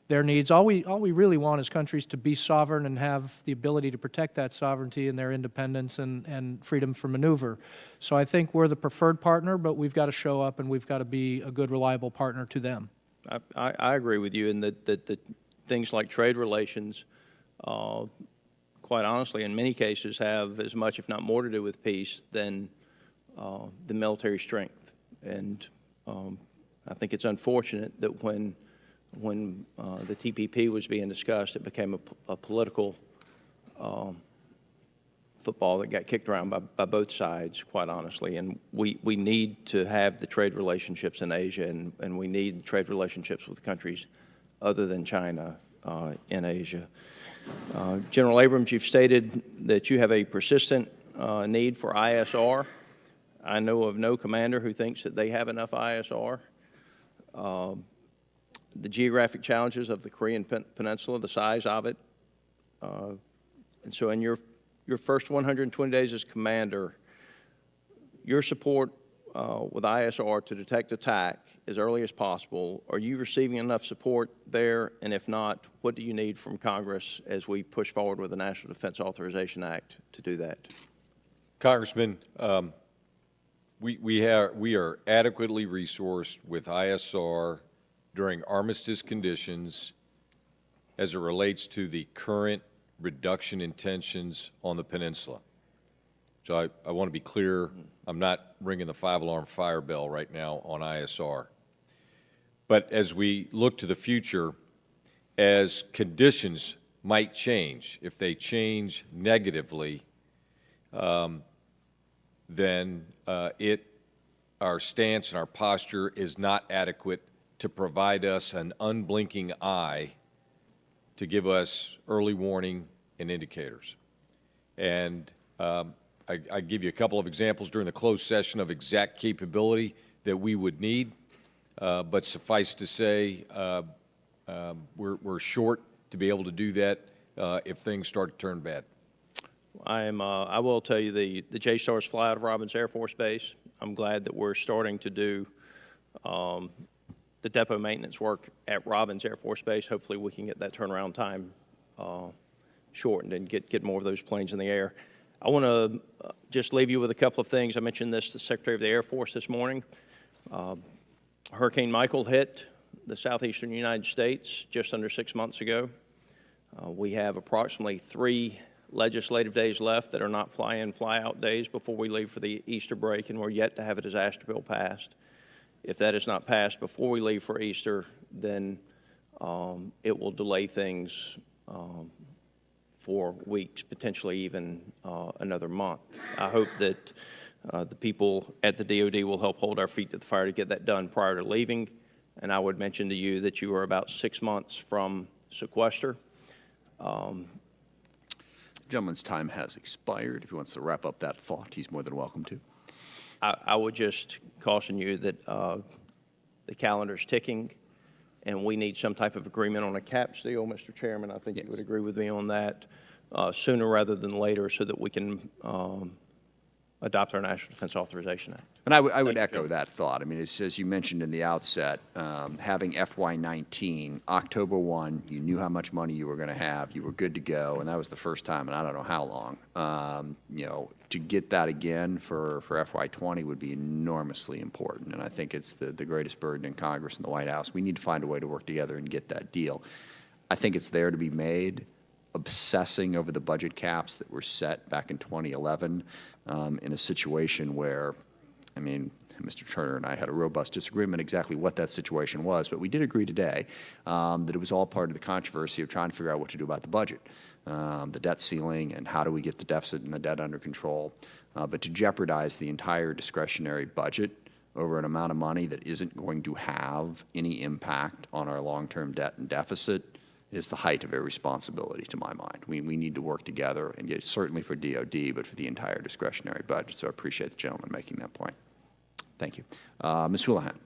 their needs. All we really want is countries to be sovereign and have the ability to protect that sovereignty and their independence and freedom for maneuver. So I think we're the preferred partner, but we've got to show up and we've got to be a good, reliable partner to them. I agree with you in that things like trade relations, quite honestly, in many cases have as much, if not more, to do with peace than the military strength. And I think it's unfortunate that when the TPP was being discussed, it became a political football that got kicked around by both sides, quite honestly. And we need to have the trade relationships in Asia, and we need trade relationships with countries other than China in Asia. General Abrams, you've stated that you have a persistent need for ISR. I know of no commander who thinks that they have enough ISR. The geographic challenges of the Korean Peninsula, the size of it. And so in your first 120 days as commander, your support with ISR to detect attack as early as possible, are you receiving enough support there? And if not, what do you need from Congress as we push forward with the National Defense Authorization Act to do that? Congressman, we are adequately resourced with ISR during armistice conditions as it relates to the current reduction intentions on the peninsula. So I want to be clear, I'm not ringing the five-alarm fire bell right now on ISR. But as we look to the future, as conditions might change, if they change negatively, then our stance and our posture is not adequate to provide us an unblinking eye to give us early warning and indicators. And I give you a couple of examples during the closed session of exact capability that we would need, but suffice to say, we're short to be able to do that if things start to turn bad. I will tell you the J-STARS fly out of Robins Air Force Base. I'm glad that we're starting to do the depot maintenance work at Robins Air Force Base. Hopefully we can get that turnaround time shortened and get more of those planes in the air. I want to just leave you with a couple of things. I mentioned this to the Secretary of the Air Force this morning. Hurricane Michael hit the southeastern United States just under 6 months ago. We have approximately 3 legislative days left that are not fly-in, fly-out days before we leave for the Easter break, and we're yet to have a disaster bill passed. If that is not passed before we leave for Easter, then it will delay things for weeks, potentially even another month. I hope that the people at the DOD will help hold our feet to the fire to get that done prior to leaving. And I would mention to you that you are about 6 months from sequester. The gentleman's time has expired. If he wants to wrap up that thought, he's more than welcome to. I would just caution you that the calendar's ticking, and we need some type of agreement on a CAPS deal, Mr. Chairman. I think you would agree with me on that sooner rather than later so that we can adopt our National Defense Authorization Act. And I would echo that thought. I mean, as you mentioned in the outset, having FY19, October 1, you knew how much money you were going to have, you were good to go, and that was the first time in I don't know how long. You know, to get that again for FY20 would be enormously important, and I think it's the greatest burden in Congress and the White House. We need to find a way to work together and get that deal. I think it's there to be made. Obsessing over the budget caps that were set back in 2011 in a situation where, I mean, Mr. Turner and I had a robust disagreement exactly what that situation was, but we did agree today that it was all part of the controversy of trying to figure out what to do about the budget, the debt ceiling, and how do we get the deficit and the debt under control. But to jeopardize the entire discretionary budget over an amount of money that isn't going to have any impact on our long-term debt and deficit is the height of irresponsibility to my mind. We need to work together, and yet certainly for DOD, but for the entire discretionary budget. So I appreciate the gentleman making that point. Thank you. Ms. Houlihan.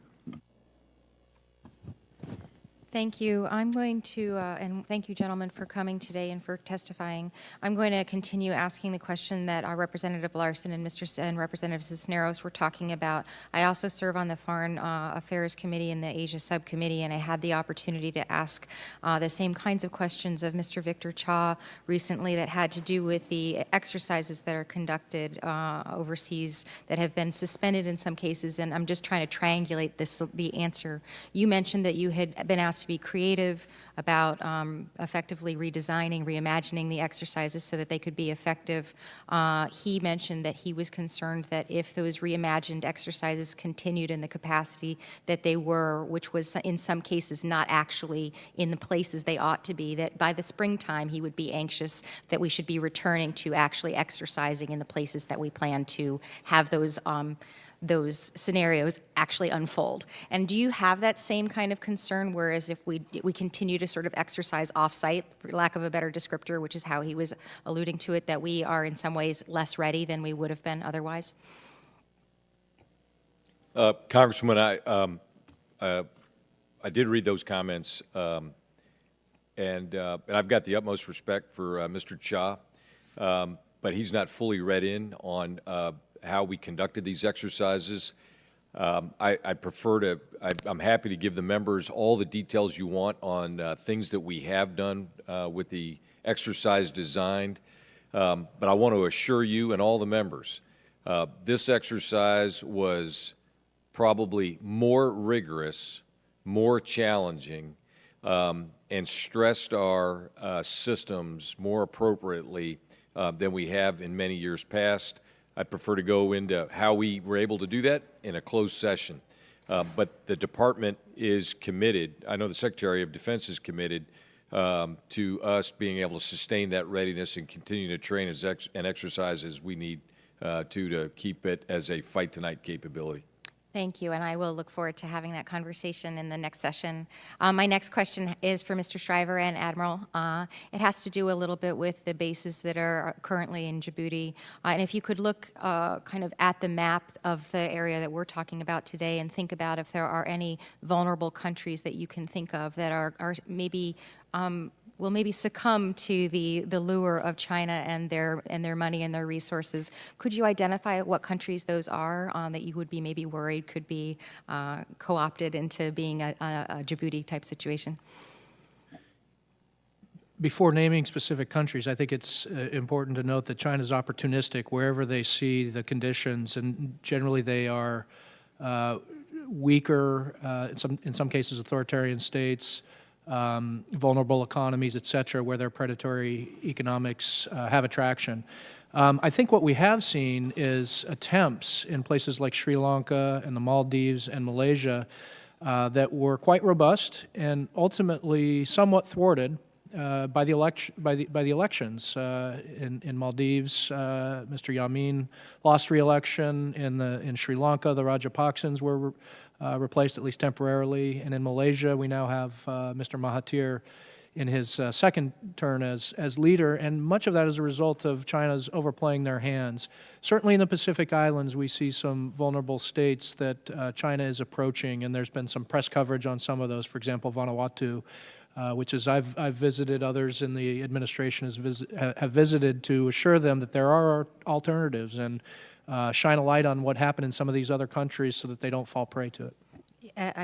Thank you. I'm going to, and thank you, gentlemen, for coming today and for testifying. I'm going to continue asking the question that our Representative Larson and Representative Cisneros were talking about. I also serve on the Foreign Affairs Committee and the Asia Subcommittee, and I had the opportunity to ask the same kinds of questions of Mr. Victor Cha recently that had to do with the exercises that are conducted overseas that have been suspended in some cases, and I'm just trying to triangulate the answer. You mentioned that you had been asked to be creative about effectively redesigning, reimagining the exercises so that they could be effective. He mentioned that he was concerned that if those reimagined exercises continued in the capacity that they were, which was in some cases not actually in the places they ought to be, that by the springtime he would be anxious that we should be returning to actually exercising in the places that we plan to have those scenarios actually unfold. And do you have that same kind of concern, whereas if we continue to sort of exercise off-site, for lack of a better descriptor, which is how he was alluding to it, that we are in some ways less ready than we would have been otherwise? Congresswoman, I did read those comments, and I've got the utmost respect for Mr. Cha, but he's not fully read in on how we conducted these exercises. I'm happy to give the members all the details you want on things that we have done with the exercise designed. But I want to assure you and all the members, this exercise was probably more rigorous, more challenging, and stressed our systems more appropriately than we have in many years past. I prefer to go into how we were able to do that in a closed session. But the department is committed, I know the Secretary of Defense is committed to us being able to sustain that readiness and continue to train and exercise as we need to keep it as a fight tonight capability. Thank you, and I will look forward to having that conversation in the next session. My next question is for Mr. Schriver and Admiral. It has to do a little bit with the bases that are currently in Djibouti. And if you could look kind of at the map of the area that we're talking about today and think about if there are any vulnerable countries that you can think of that are maybe will maybe succumb to the lure of China and their money and their resources. Could you identify what countries those are that you would be maybe worried could be co-opted into being a Djibouti type situation? Before naming specific countries, I think it's important to note that China's opportunistic wherever they see the conditions, and generally they are weaker, in some cases authoritarian states, vulnerable economies, et cetera, where their predatory economics have attraction. I think what we have seen is attempts in places like Sri Lanka and the Maldives and Malaysia that were quite robust and ultimately somewhat thwarted by the elections. In Maldives, Mr. Yamin lost re-election. In Sri Lanka, the Rajapaksans were replaced at least temporarily, and in Malaysia we now have Mr. Mahathir in his second turn as leader, and much of that is a result of China's overplaying their hands. Certainly in the Pacific Islands we see some vulnerable states that China is approaching, and there's been some press coverage on some of those, for example Vanuatu, which is I've visited, others in the administration have visited to assure them that there are alternatives and shine a light on what happened in some of these other countries so that they don't fall prey to it.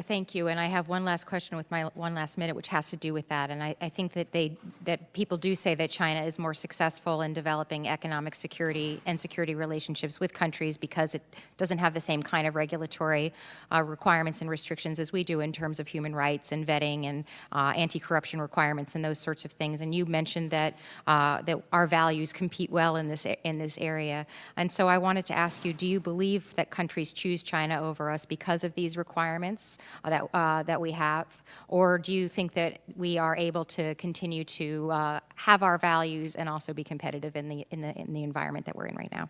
Thank you, and I have one last question with my one last minute, which has to do with that. And I think that people do say that China is more successful in developing economic security and security relationships with countries because it doesn't have the same kind of regulatory requirements and restrictions as we do in terms of human rights and vetting and anti-corruption requirements and those sorts of things. And you mentioned that that our values compete well in this area. And so I wanted to ask you: do you believe that countries choose China over us because of these requirements that we have, or do you think that we are able to continue to have our values and also be competitive in the environment that we're in right now?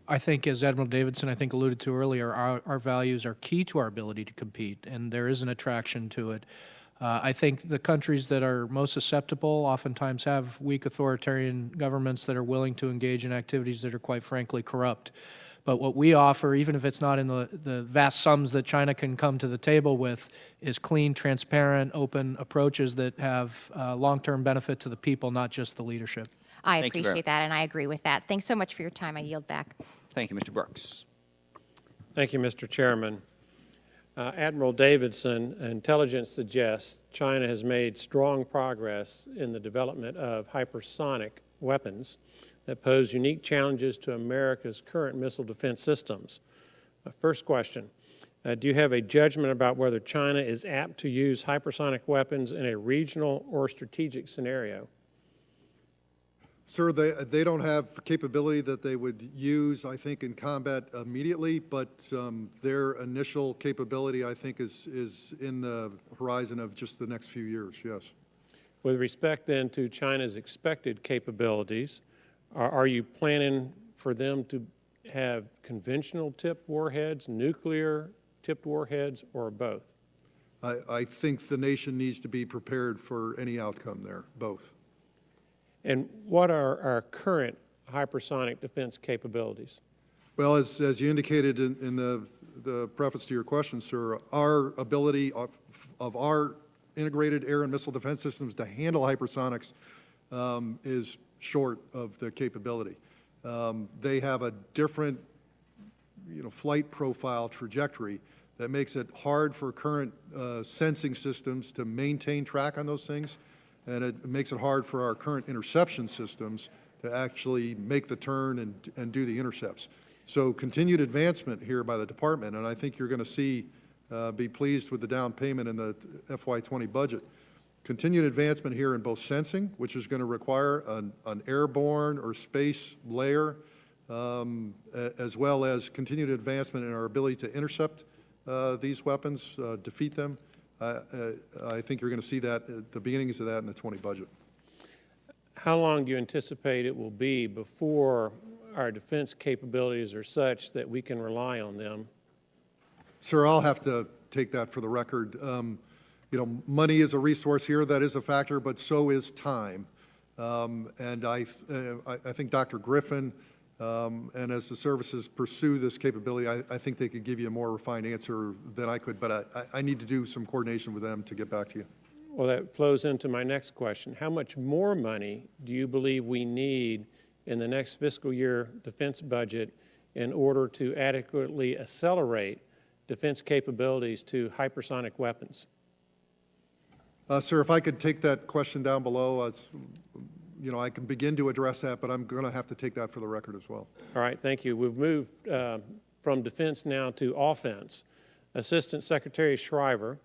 I think, as Admiral Davidson alluded to earlier, our values are key to our ability to compete, and there is an attraction to it. I think the countries that are most susceptible oftentimes have weak authoritarian governments that are willing to engage in activities that are quite frankly corrupt. But what we offer, even if it's not in the vast sums that China can come to the table with, is clean, transparent, open approaches that have long-term benefit to the people, not just the leadership. I appreciate that, and I agree with that. Thanks so much for your time. I yield back. Thank you, Mr. Brooks. Thank you, Mr. Chairman. Admiral Davidson, intelligence suggests China has made strong progress in the development of hypersonic weapons that pose unique challenges to America's current missile defense systems. First question, do you have a judgment about whether China is apt to use hypersonic weapons in a regional or strategic scenario? Sir, they don't have capability that they would use, I think, in combat immediately, but their initial capability, I think, is in the horizon of just the next few years, yes. With respect then to China's expected capabilities, are you planning for them to have conventional tipped warheads, nuclear tipped warheads, or both? I think the nation needs to be prepared for any outcome there, both. And what are our current hypersonic defense capabilities? Well, as you indicated in the preface to your question, sir, our ability of our integrated air and missile defense systems to handle hypersonics is short of the capability. They have a different, flight profile trajectory that makes it hard for current sensing systems to maintain track on those things, and it makes it hard for our current interception systems to actually make the turn and do the intercepts. So continued advancement here by the department, and I think you're going to see, be pleased with the down payment in the FY20 budget. Continued advancement here in both sensing, which is going to require an airborne or space layer, as well as continued advancement in our ability to intercept these weapons, defeat them. I think you're going to see that, the beginnings of that in the 20 budget. How long do you anticipate it will be before our defense capabilities are such that we can rely on them? Sir, I'll have to take that for the record. Money is a resource here, that is a factor, but so is time. And I think Dr. Griffin, and as the services pursue this capability, I think they could give you a more refined answer than I could, but I need to do some coordination with them to get back to you. Well, that flows into my next question. How much more money do you believe we need in the next fiscal year defense budget in order to adequately accelerate defense capabilities to hypersonic weapons? Sir, if I could take that question down below, I can begin to address that, but I'm going to have to take that for the record as well. All right, thank you. We've moved from defense now to offense. Assistant Secretary Schriver,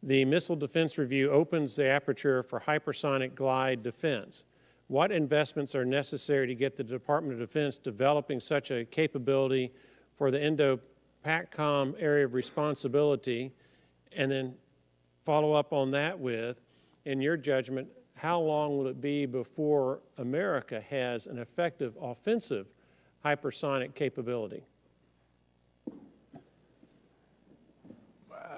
the Missile Defense Review opens the aperture for hypersonic glide defense. What investments are necessary to get the Department of Defense developing such a capability for the Indo-PACOM area of responsibility? And then follow up on that with, in your judgment, how long will it be before America has an effective offensive hypersonic capability?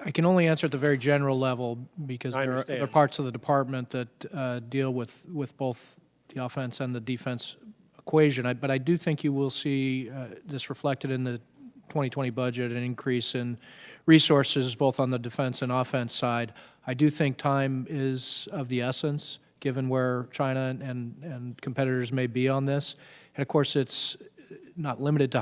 I can only answer at the very general level because there are parts of the department that deal with both the offense and the defense equation. But I do think you will see this reflected in the 2020 budget, an increase in resources both on the defense and offense side. I do think time is of the essence, given where China and competitors may be on this. And of course, it's not limited to